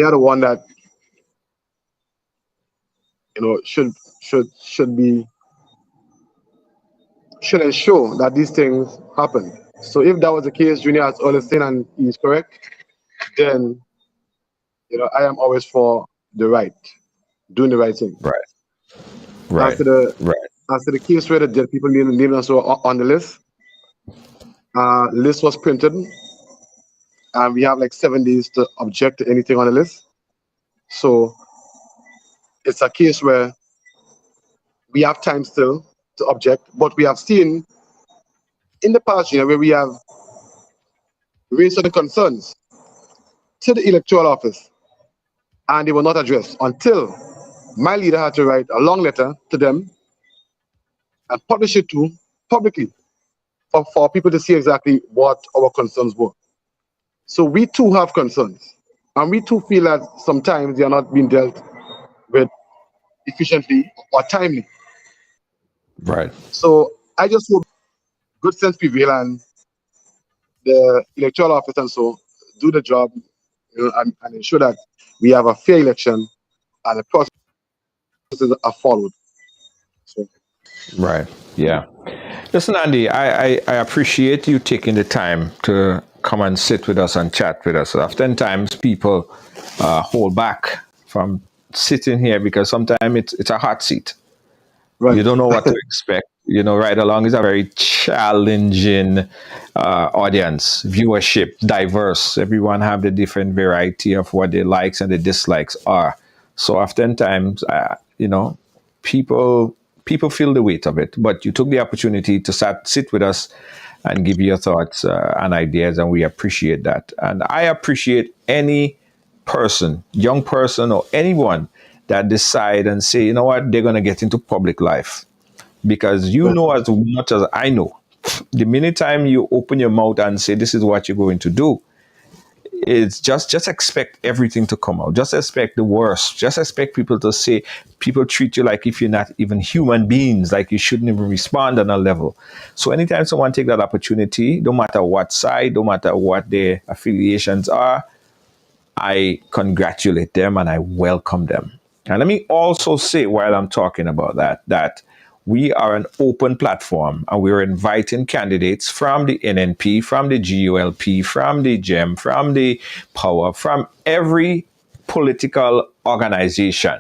F: are the one that, you know, should ensure that these things happen. So if that was the case, Junior has always saying, and he's correct, then, you know, I am always for the right, doing the right thing.
E: Right.
F: As to the case where the dead people named also on the list, list was printed, and we have like 7 days to object to anything on the list. So it's a case where we have time still to object, but we have seen in the past, where we have raised certain concerns to the electoral office, and they were not addressed until my leader had to write a long letter to them and publish it too publicly for people to see exactly what our concerns were. So we too have concerns, and we too feel that sometimes they are not being dealt with efficiently or timely.
E: Right.
F: So I just hope good sense prevail and the electoral office and so do the job, and ensure that we have a fair election and the processes are followed. So.
E: Right. Yeah. Listen, Andy, I appreciate you taking the time to come and sit with us and chat with us. Oftentimes people hold back from sitting here because sometimes it's a hot seat. Right. You don't know what to expect. Right along is a very challenging audience, viewership, diverse. Everyone have the different variety of what their likes and the dislikes are. So oftentimes, people feel the weight of it. But you took the opportunity to sit with us and give your thoughts and ideas, and we appreciate that. And I appreciate any person, young person or anyone that decide and say, you know what, they're going to get into public life. Because you know as much as I know, the minute time you open your mouth and say, this is what you're going to do, it's just expect everything to come out. Just expect the worst. Just expect people to say, people treat you like if you're not even human beings, like you shouldn't even respond on a level. So anytime someone take that opportunity, no matter what side, no matter what their affiliations are, I congratulate them and I welcome them. And let me also say, while I'm talking about that we are an open platform and we're inviting candidates from the NNP, from the GULP, from the GEM, from the Power, from every political organization.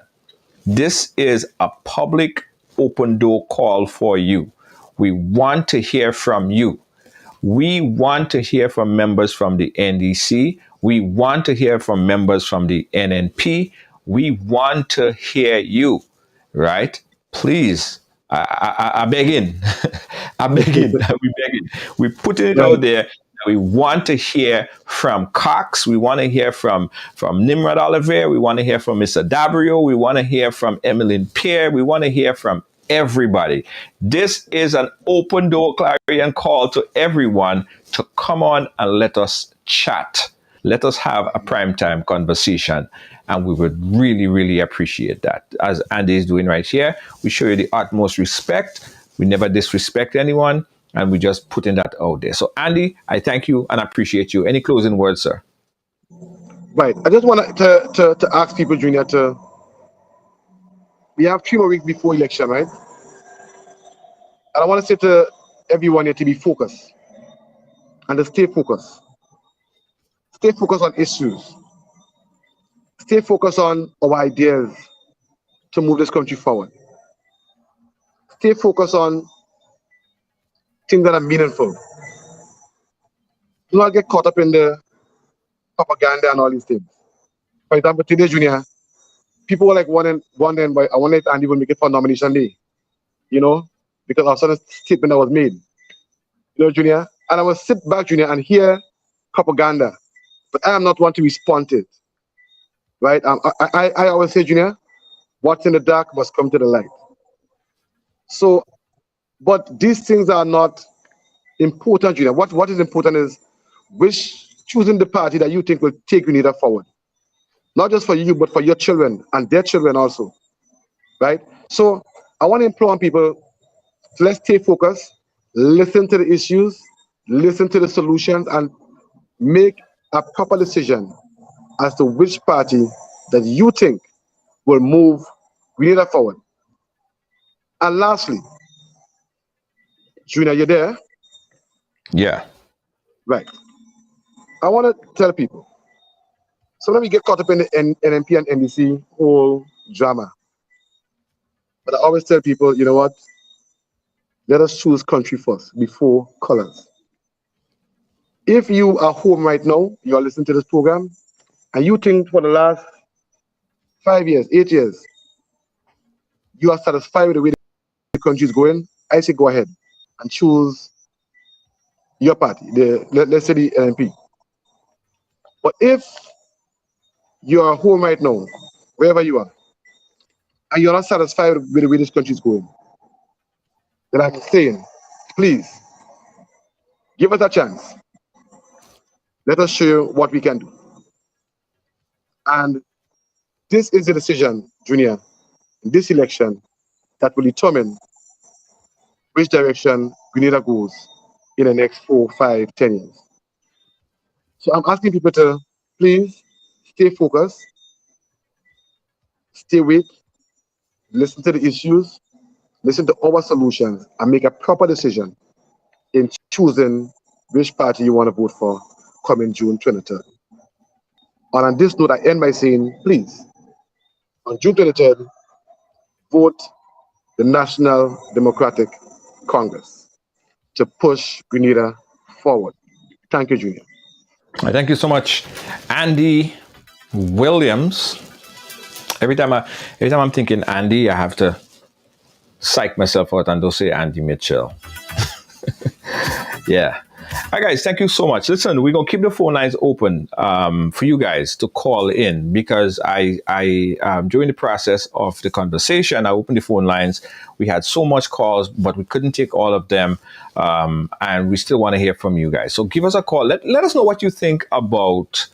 E: This is a public open door call for you. We want to hear from you. We want to hear from members from the NDC. We want to hear from members from the NNP. We want to hear you, right? Please. I beg in. I beg in. We beg in. We put it out there. We want to hear from Cox. We want to hear from Nimrod Oliver. We want to hear from Mr. Dabrio. We want to hear from Emmeline Pierre. We want to hear from everybody. This is an open door clarion call to everyone to come on and let us chat. Let us have a primetime conversation. And we would really, really appreciate that. As Andy is doing right here, we show you the utmost respect. We never disrespect anyone, and we just putting that out there. So, Andy, I thank you and appreciate you. Any closing words, sir?
F: Right. I just want to ask people, Junior, we have 3 more weeks before election, right? And I want to say to everyone here to be focused and to stay focused. Stay focused on issues. Stay focused on our ideas to move this country forward. Stay focused on things that are meaningful. Do not get caught up in the propaganda and all these things. For example, today, Junior, people were like wondering why I wonder if Andy will make it for nomination day, because of a certain statement that was made. Junior, and I will sit back, Junior, and hear propaganda, but I am not one to respond to it. Right? I always say, Junior, what's in the dark must come to the light. So, but these things are not important, Junior. What is important is choosing the party that you think will take Grenada forward. Not just for you, but for your children and their children also. Right? So, I want to implore on people, let's stay focused, listen to the issues, listen to the solutions, and make a proper decision as to which party that you think will move Grenada forward. And lastly, Junior, you there?
E: Yeah.
F: Right. I want to tell people, so let me get caught up in the NNP and NDC whole drama. But I always tell people, you know what? Let us choose country first before colors. If you are home right now, you are listening to this program, and you think for the last 5 years, 8 years, you are satisfied with the way the country is going, I say go ahead and choose your party, let's say the LNP. But if you are home right now, wherever you are, and you're not satisfied with the way this country is going, then I'm saying, please, give us a chance. Let us show you what we can do. And this is the decision, Junior, in this election that will determine which direction Grenada goes in the next 4, 5, 10 years. So I'm asking people to please stay focused, stay with, listen to the issues, listen to our solutions, and make a proper decision in choosing which party you want to vote for coming June 23rd. And on this note, I end by saying, please, on June 23rd, vote the National Democratic Congress to push Grenada forward. Thank you, Junior.
E: Thank you so much, Andy Williams. Every time I'm thinking Andy, I have to psych myself out and don't say Andy Mitchell. Yeah. All right, guys, thank you so much. Listen, we're going to keep the phone lines open for you guys to call in, because I during the process of the conversation, I opened the phone lines. We had so much calls, but we couldn't take all of them, and we still want to hear from you guys. So give us a call. Let us know what you think about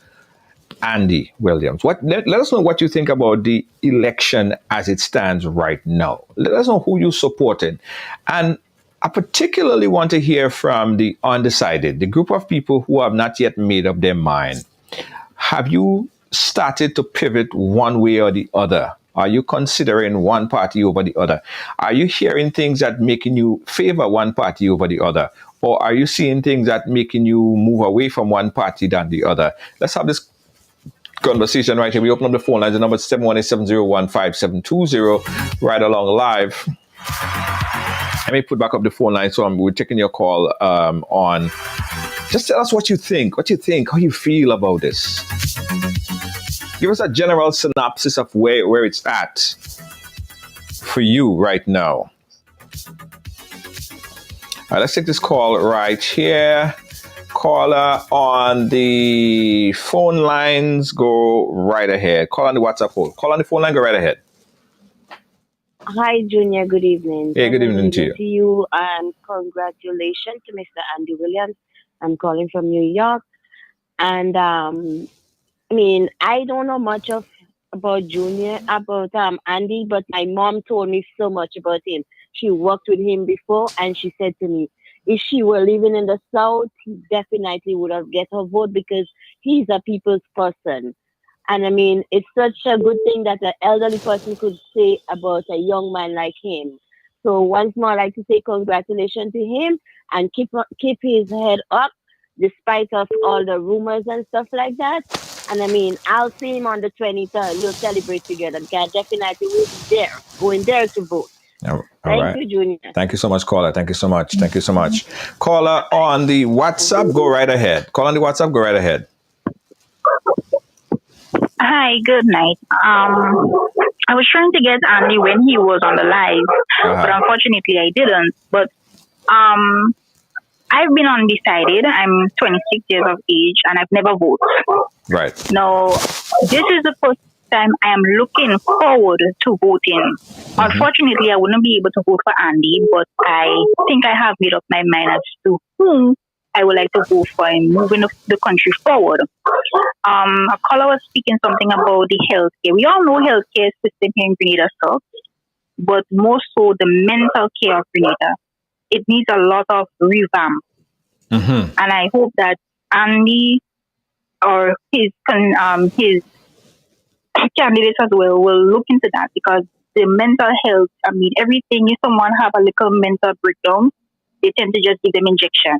E: Andy Williams. Let us know what you think about the election as it stands right now. Let us know who you supported. And I particularly want to hear from the undecided, the group of people who have not yet made up their mind. Have you started to pivot one way or the other? Are you considering one party over the other? Are you hearing things that making you favor one party over the other? Or are you seeing things that making you move away from one party than the other? Let's have this conversation right here. We open up the phone lines. The number is 718-701-5720. Right along live. Let me put back up the phone line. So we're taking your call on. Just tell us what you think. How you feel about this. Give us a general synopsis of where it's at for you right now. All right, let's take this call right here. Caller on the phone lines, go right ahead. Call on the WhatsApp hold. Call on the phone line, go right ahead.
O: Hi, Junior. Good evening.
E: Hey, good evening to you.
O: To you, and congratulations to Mr. Andy Williams. I'm calling from New York, and I mean, I don't know much about Andy, but my mom told me so much about him. She worked with him before, and she said to me, if she were living in the South, he definitely would have get her vote, because he's a people's person. And I mean, it's such a good thing that an elderly person could say about a young man like him. So once more, I'd like to say congratulations to him, and keep his head up despite of all the rumors and stuff like that. And I mean, I'll see him on the 23rd. We'll celebrate together. Because definitely will be there, going there to vote. Thank you, Junior.
E: Thank you so much, caller. Thank you so much. Caller on the WhatsApp, go right ahead.
P: Hi, good night. I was trying to get Andy when he was on the live, but unfortunately I didn't. But I've been undecided. I'm 26 years of age and I've never voted.
E: Right.
P: Now, this is the first time I am looking forward to voting. Mm-hmm. Unfortunately, I wouldn't be able to vote for Andy, but I think I have made up my mind as to whom I would like to vote for in moving the country forward. A caller was speaking something about the healthcare. We all know healthcare system here in Grenada sucks, but more so the mental care of Grenada. It needs a lot of revamp. Mm-hmm. And I hope that Andy or his candidates as well will look into that, because the mental health, I mean, everything, if someone have a little mental breakdown, they tend to just give them injection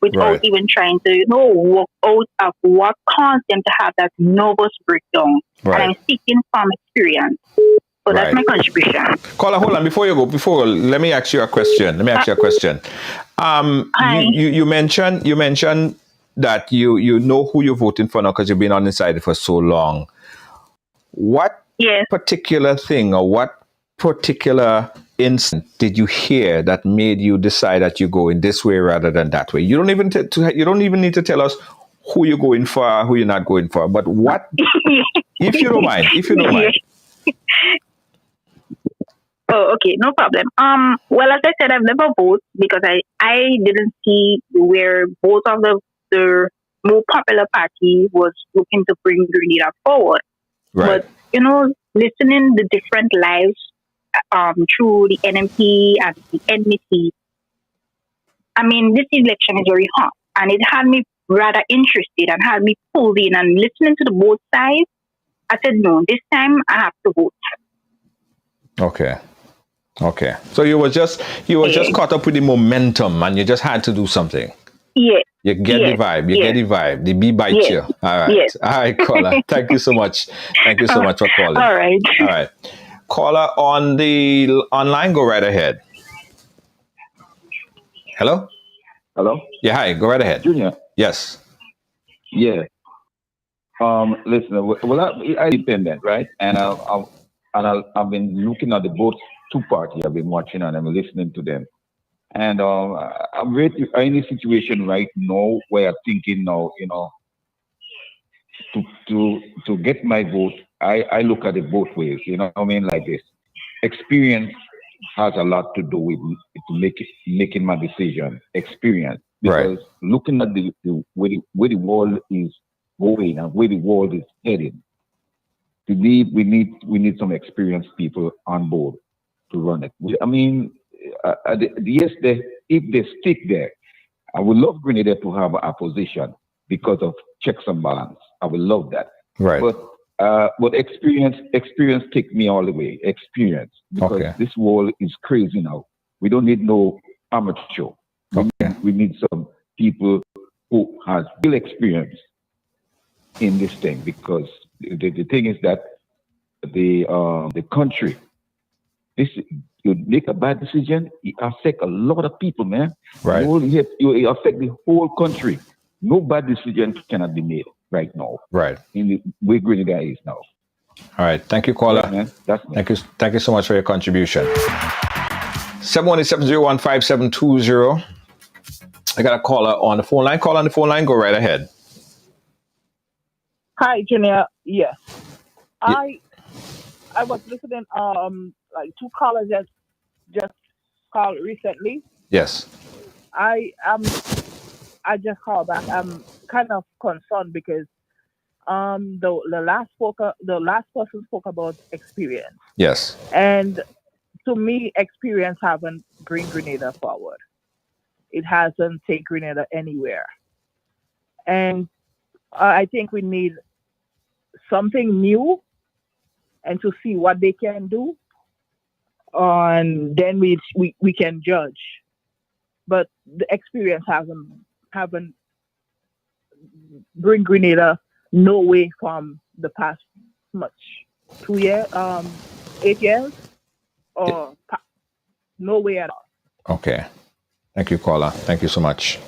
P: without even trying to, work out of what caused them to have that nervous breakdown. Right. And I'm speaking from experience. So that's my contribution.
E: Caller, hold on. Before you go, let me ask you a question. You mentioned that you know who you're voting for now because you've been undecided for so long. What particular thing or what particular incident did you hear that made you decide that you go in this way rather than that way? You don't even you don't even need to tell us who you're going for, who you're not going for, but what, if you don't mind.
P: Oh, okay, no problem. Well, as I said, I've never voted because I didn't see where both of the more popular party was looking to bring Grenada forward.
E: Right.
P: But listening the different lives through the NMP and the NDC, I mean, this election is very hot, and it had me rather interested and had me pulled in and listening to the both sides. I said, no, this time I have to vote.
E: Okay. So you were just caught up with the momentum and you just had to do something.
P: Yeah.
E: You get the vibe. Get the vibe. The bee bites you. All right.
P: Yes.
E: All right, caller. Thank you so much. Thank you so much for calling.
P: All right.
E: Caller on the online, go right ahead. Hello? Yeah, hi. Go right ahead.
H: Junior?
E: Yes.
H: Yeah. Listen, well, I independent, right? And I've been looking at the both two parties. I've been watching and I'm listening to them. And I'm in a situation right now where I'm thinking now, to get my vote, I look at it both ways. You know what I mean? Like this. Experience has a lot to do with making my decision. Experience. Because looking at where the world is going and where the world is heading, to me, we need some experienced people on board to run it. I mean, if they stick there, I would love Grenada to have a position because of checks and balance. I would love that.
E: Right.
H: But experience take me all the way. Experience, because this world is crazy now. We don't need no amateur. We need some people who has real experience in this thing, because the thing is that the country, you make a bad decision, it affect a lot of people, man.
E: Right.
H: You affect the whole country. No bad decision cannot be made right now.
E: Right.
H: In the way Grenada is now.
E: All right. Thank you, caller.
H: Right, man.
E: Thank you so much for your contribution. 718-701-5720. I got a caller on the phone line. Call on the phone line. Go right ahead.
Q: Hi, Junior. Yes. I was listening. Like two callers just called recently.
E: Yes.
Q: I just called back. I'm kind of concerned because the last person spoke about experience.
E: Yes.
Q: And to me, experience haven't bring Grenada forward. It hasn't taken Grenada anywhere. And I think we need something new and to see what they can do. And then we can judge. But the experience haven't bring Grenada no way from the past 2 years, 8 years, or no way at all.
E: Okay. Thank you, caller. Thank you so much.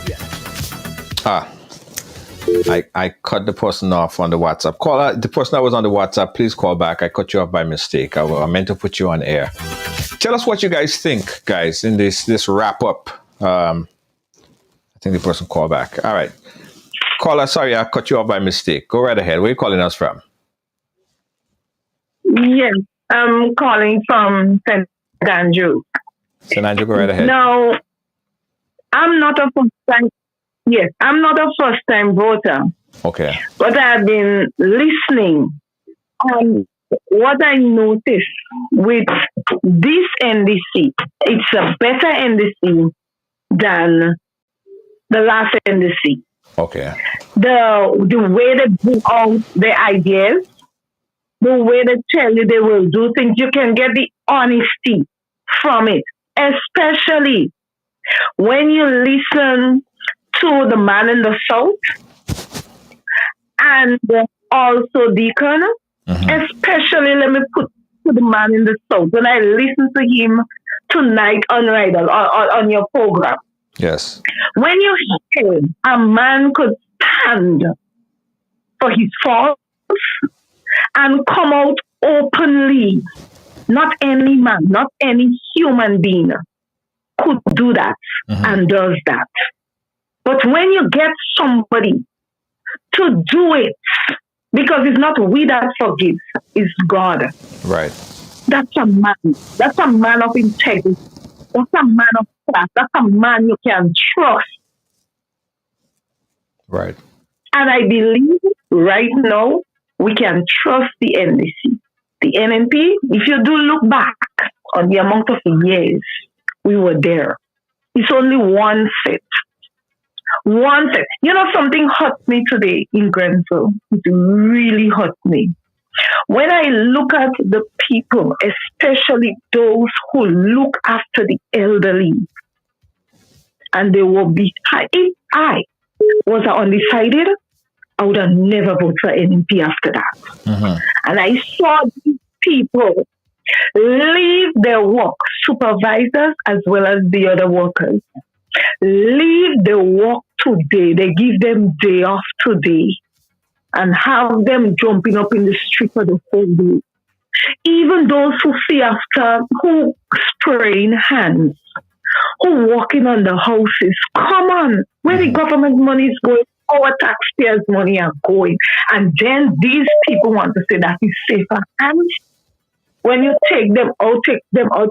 Q: Yeah.
E: I cut the person off on the WhatsApp. Caller, the person that was on the WhatsApp, please call back. I cut you off by mistake. I meant to put you on air. Tell us what you guys think, guys, in this wrap up. I think the person called back. All right. Caller, sorry, I cut you off by mistake. Go right ahead. Where are you calling us from?
R: Yes, I'm calling from St. Andrew.
E: St. Andrew, go right ahead.
R: No, I'm not a first-time voter.
E: Okay.
R: But I've been listening. And what I noticed with this NDC, it's a better NDC than the last NDC.
E: Okay.
R: The way they bring out the ideas, the way they tell you they will do things, you can get the honesty from it. Especially when you listen to the man in the south and also Deacon, especially let me put to the man in the south. When I listen to him tonight on Rydell, on your program,
E: Yes.
R: When you hear a man could stand for his faults and come out openly, not any man, not any human being could do that and does that. But when you get somebody to do it, because it's not we that forgives, it's God.
E: Right.
R: That's a man. That's a man of integrity. That's a man of class. That's a man you can trust.
E: Right.
R: And I believe right now we can trust the NDC. The NNP, if you do look back on the amount of years we were there, it's only one set. One set. You know, something hurt me today in Grenville. It really hurt me. When I look at the people, especially those who look after the elderly, and they will be, if I was undecided, I would have never voted for NNP after that. And I saw these people leave their work, supervisors as well as the other workers, leave the work today. They give them day off today and have them jumping up in the street for the whole day. Even those who see after, who spraying hands, who walking on the houses. Come on, where the government money is going, our taxpayers' money are going. And then these people want to say that is safer hands. When you take them out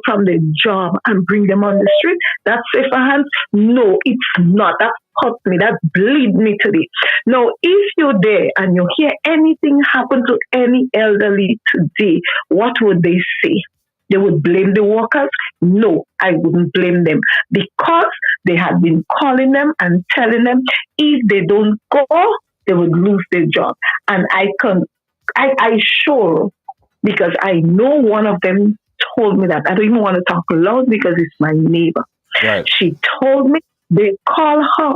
R: from the job and bring them on the street, that's safer hands? No, it's not. That hurt me. That bleed me today. Now, if you're there and you hear anything happen to any elderly today, what would they say? They would blame the workers? No, I wouldn't blame them because they had been calling them and telling them if they don't go, they would lose their job. And I sure, because I know one of them told me that. I don't even want to talk loud because it's my neighbor.
E: Right.
R: She told me they call her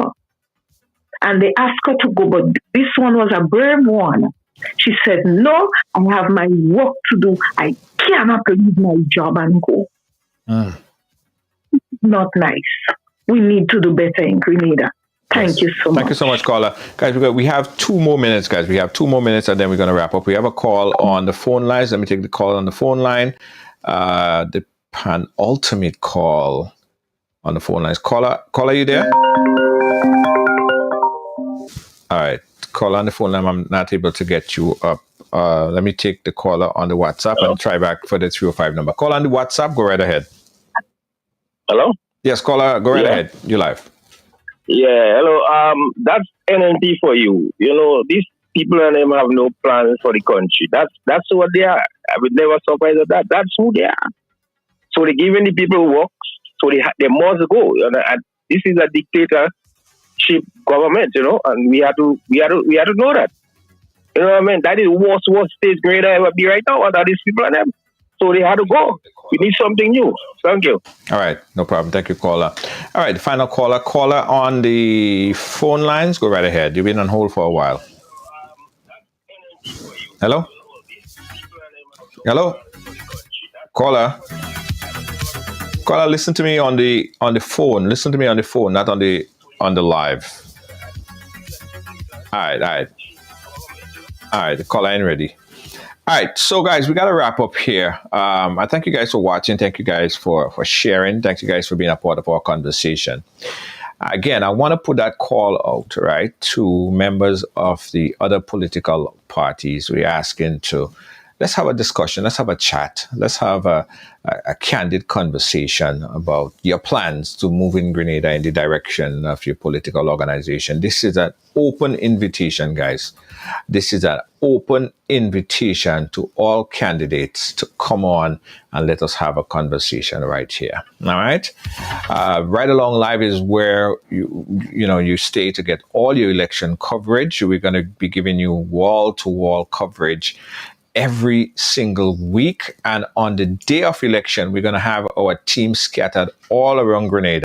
R: and they asked her to go, but this one was a brave one. She said, no, I have my work to do. I cannot leave my job and go. Not nice. We need to do better in Grenada. Thank you so much.
E: Thank you so much, caller. Guys, we have 2 more minutes, guys. We have 2 more minutes and then we're going to wrap up. We have a call on the phone lines. Let me take the call on the phone line. The penultimate call on the phone lines. Caller, are you there? All right. Caller on the phone line, I'm not able to get you up. Let me take the caller on the WhatsApp and try back for the 305 number. Call on the WhatsApp, go right ahead.
S: Hello?
E: Yes, caller, go right ahead. You're live.
S: Yeah, hello. That's NNP for you. You know, these people and them have no plans for the country. That's what they are. I would never surprise at that. That's who they are. So they're giving the people work, so they must go. And this is a dictatorship government, you know, and we have to know that. You know what I mean? That is worst state Grenada ever be right now. That is people and them. So they had to go. We need something new. Thank you.
E: All right. No problem. Thank you, caller. All right. The final caller. Caller on the phone lines. Go right ahead. You've been on hold for a while. Hello? Hello? Caller? Caller, listen to me on the phone. Listen to me on the phone, not on the live. All right. The caller ain't ready. All right, so guys, we got to wrap up here. I thank you guys for watching. Thank you guys for sharing. Thank you guys for being a part of our conversation. Again, I want to put that call out, right, to members of the other political parties. We're asking to, let's have a discussion. Let's have a chat. Let's have a candid conversation about your plans to move in Grenada in the direction of your political organization. This is an open invitation, guys. This is an open invitation to all candidates to come on and let us have a conversation right here. All right. Right Along Live is where you stay to get all your election coverage. We're going to be giving you wall-to-wall coverage every single week. And on the day of election, we're going to have our team scattered all around Grenada,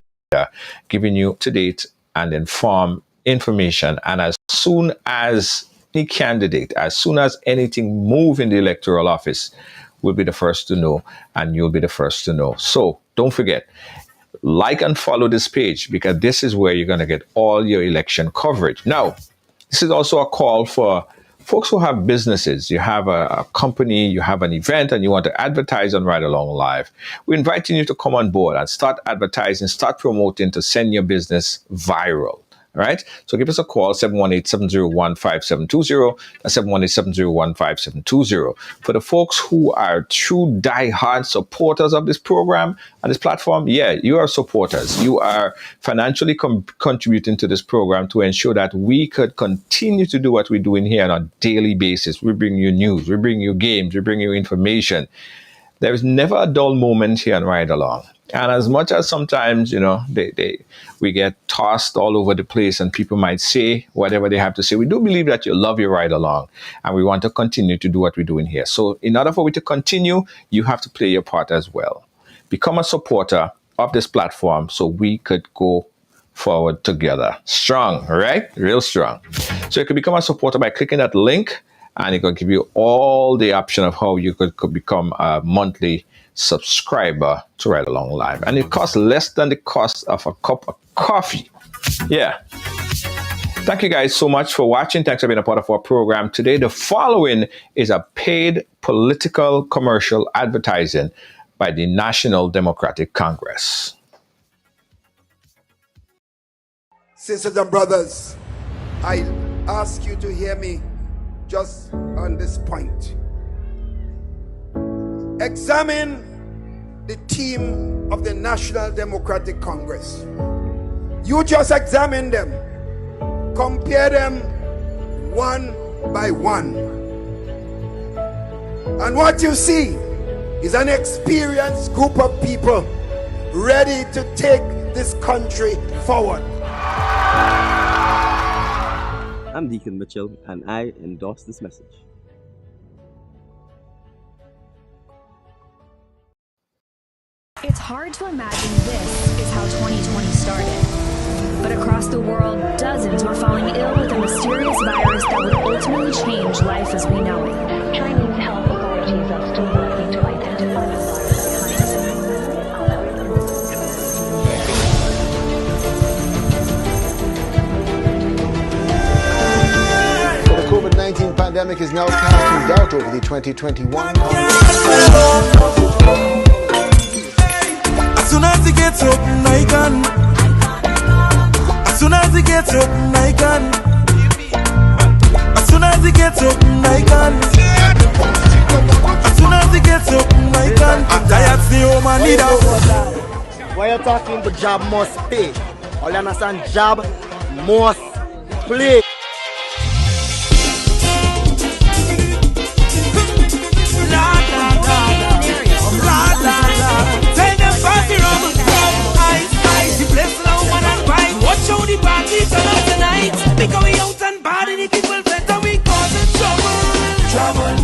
E: giving you up-to-date and informed information. And as soon as any candidate, as soon as anything move in the electoral office, we'll be the first to know, and you'll be the first to know. So don't forget, like and follow this page, because this is where you're going to get all your election coverage. Now, this is also a call for folks who have businesses. You have a company, you have an event, and you want to advertise on Ride Along Live. We're inviting you to come on board and start advertising, start promoting to send your business viral. All right. So give us a call, 718-701-5720. That's 718-701-5720. For the folks who are true diehard supporters of this program and this platform, yeah, you are supporters. You are financially contributing to this program to ensure that we could continue to do what we're doing here on a daily basis. We bring you news, we bring you games, we bring you information. There is never a dull moment here on Ride Along. And as much as sometimes, we get tossed all over the place and people might say whatever they have to say, we do believe that you love your Ride Along and we want to continue to do what we're doing here. So in order for we to continue, you have to play your part as well. Become a supporter of this platform so we could go forward together. Strong, right? Real strong. So you can become a supporter by clicking that link, and it will give you all the option of how you could become a monthly subscriber to Ride Along Live. And it costs less than the cost of a cup of coffee. Yeah. Thank you guys so much for watching. Thanks for being a part of our program today. The following is a paid political commercial advertising by the National Democratic Congress.
T: Sisters and brothers, I ask you to hear me just on this point. Examine the team of the National Democratic Congress. You just examine them. Compare them one by one. And what you see is an experienced group of people ready to take this country forward.
U: I'm Deacon Mitchell, and I endorse this message.
V: It's hard to imagine this is how 2020 started. But across the world, dozens were falling ill with a mysterious virus that would ultimately change life as we know it. Chinese health authorities are still working to identify the
W: The COVID-19 pandemic is now casting doubt over the 2021
X: As soon as it gets open, I can. As soon as it gets open, I can. As soon as it gets open, I can. As soon as it gets open, I can. I'm tired, stay home and need out.
Y: Why you talking? The job must pay. All you understand? Job must play.
X: Watch how the party turn up tonight. We going out and party, the people better we causing trouble. Trouble,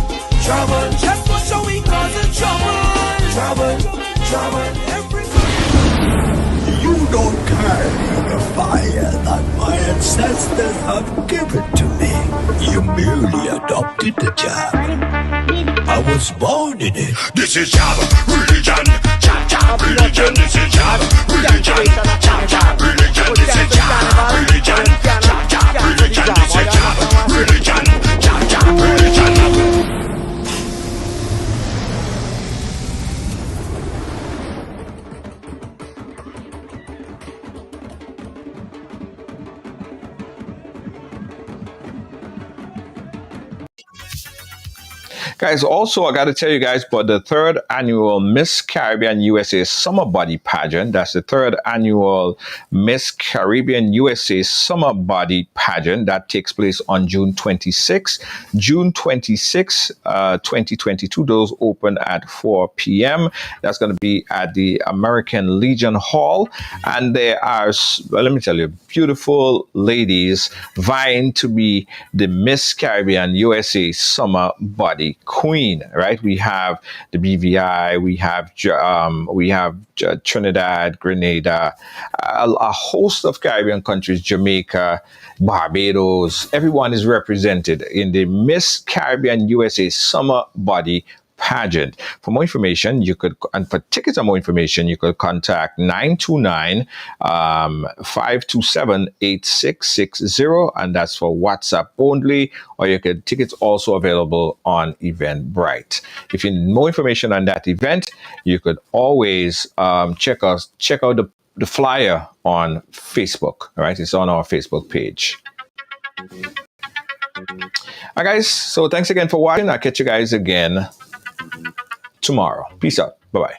X: trouble. Just watch how we causing trouble. Trouble, trouble.
Z: You don't carry the fire that my ancestors have given to me. You merely adopted the job. I was born in it. This is job, religion, job, religion. This is job, religion, job, religion. This is job, religion, job, religion. This is job, religion, job, religion.
E: Guys, also, I got to tell you guys about the third annual Miss Caribbean USA Summer Body Pageant. That's the third annual Miss Caribbean USA Summer Body Pageant that takes place on June 26. June 26, 2022. Those open at 4 p.m. That's going to be at the American Legion Hall. And there are, well, let me tell you, beautiful ladies vying to be the Miss Caribbean USA Summer Body Queen, right? We have the BVI, we have Trinidad, Grenada, a host of Caribbean countries, Jamaica, Barbados. Everyone is represented in the Miss Caribbean USA Summer Body pageant. For more information, and for tickets and more information, you could contact 929-527-8660, and that's for WhatsApp only, or tickets also available on Eventbrite. If you need more information on that event, you could always check out the flyer on Facebook. All right, it's on our Facebook page. All right, guys, so thanks again for watching. I'll catch you guys again tomorrow. Peace out. Bye-bye.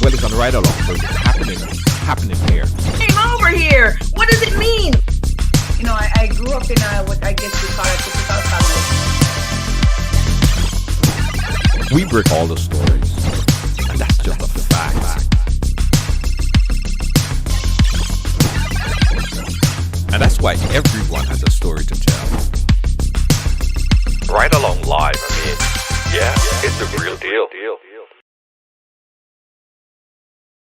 E: Well, it's on the right along, so it's happening here.
A: Came over here. What does it mean? You know, I grew up in what I guess we call a typical family.
E: We break all the stories, and that's just a fact. And that's why everyone has a story to tell.
B: Right Along Live, I mean, yeah, it's a real deal.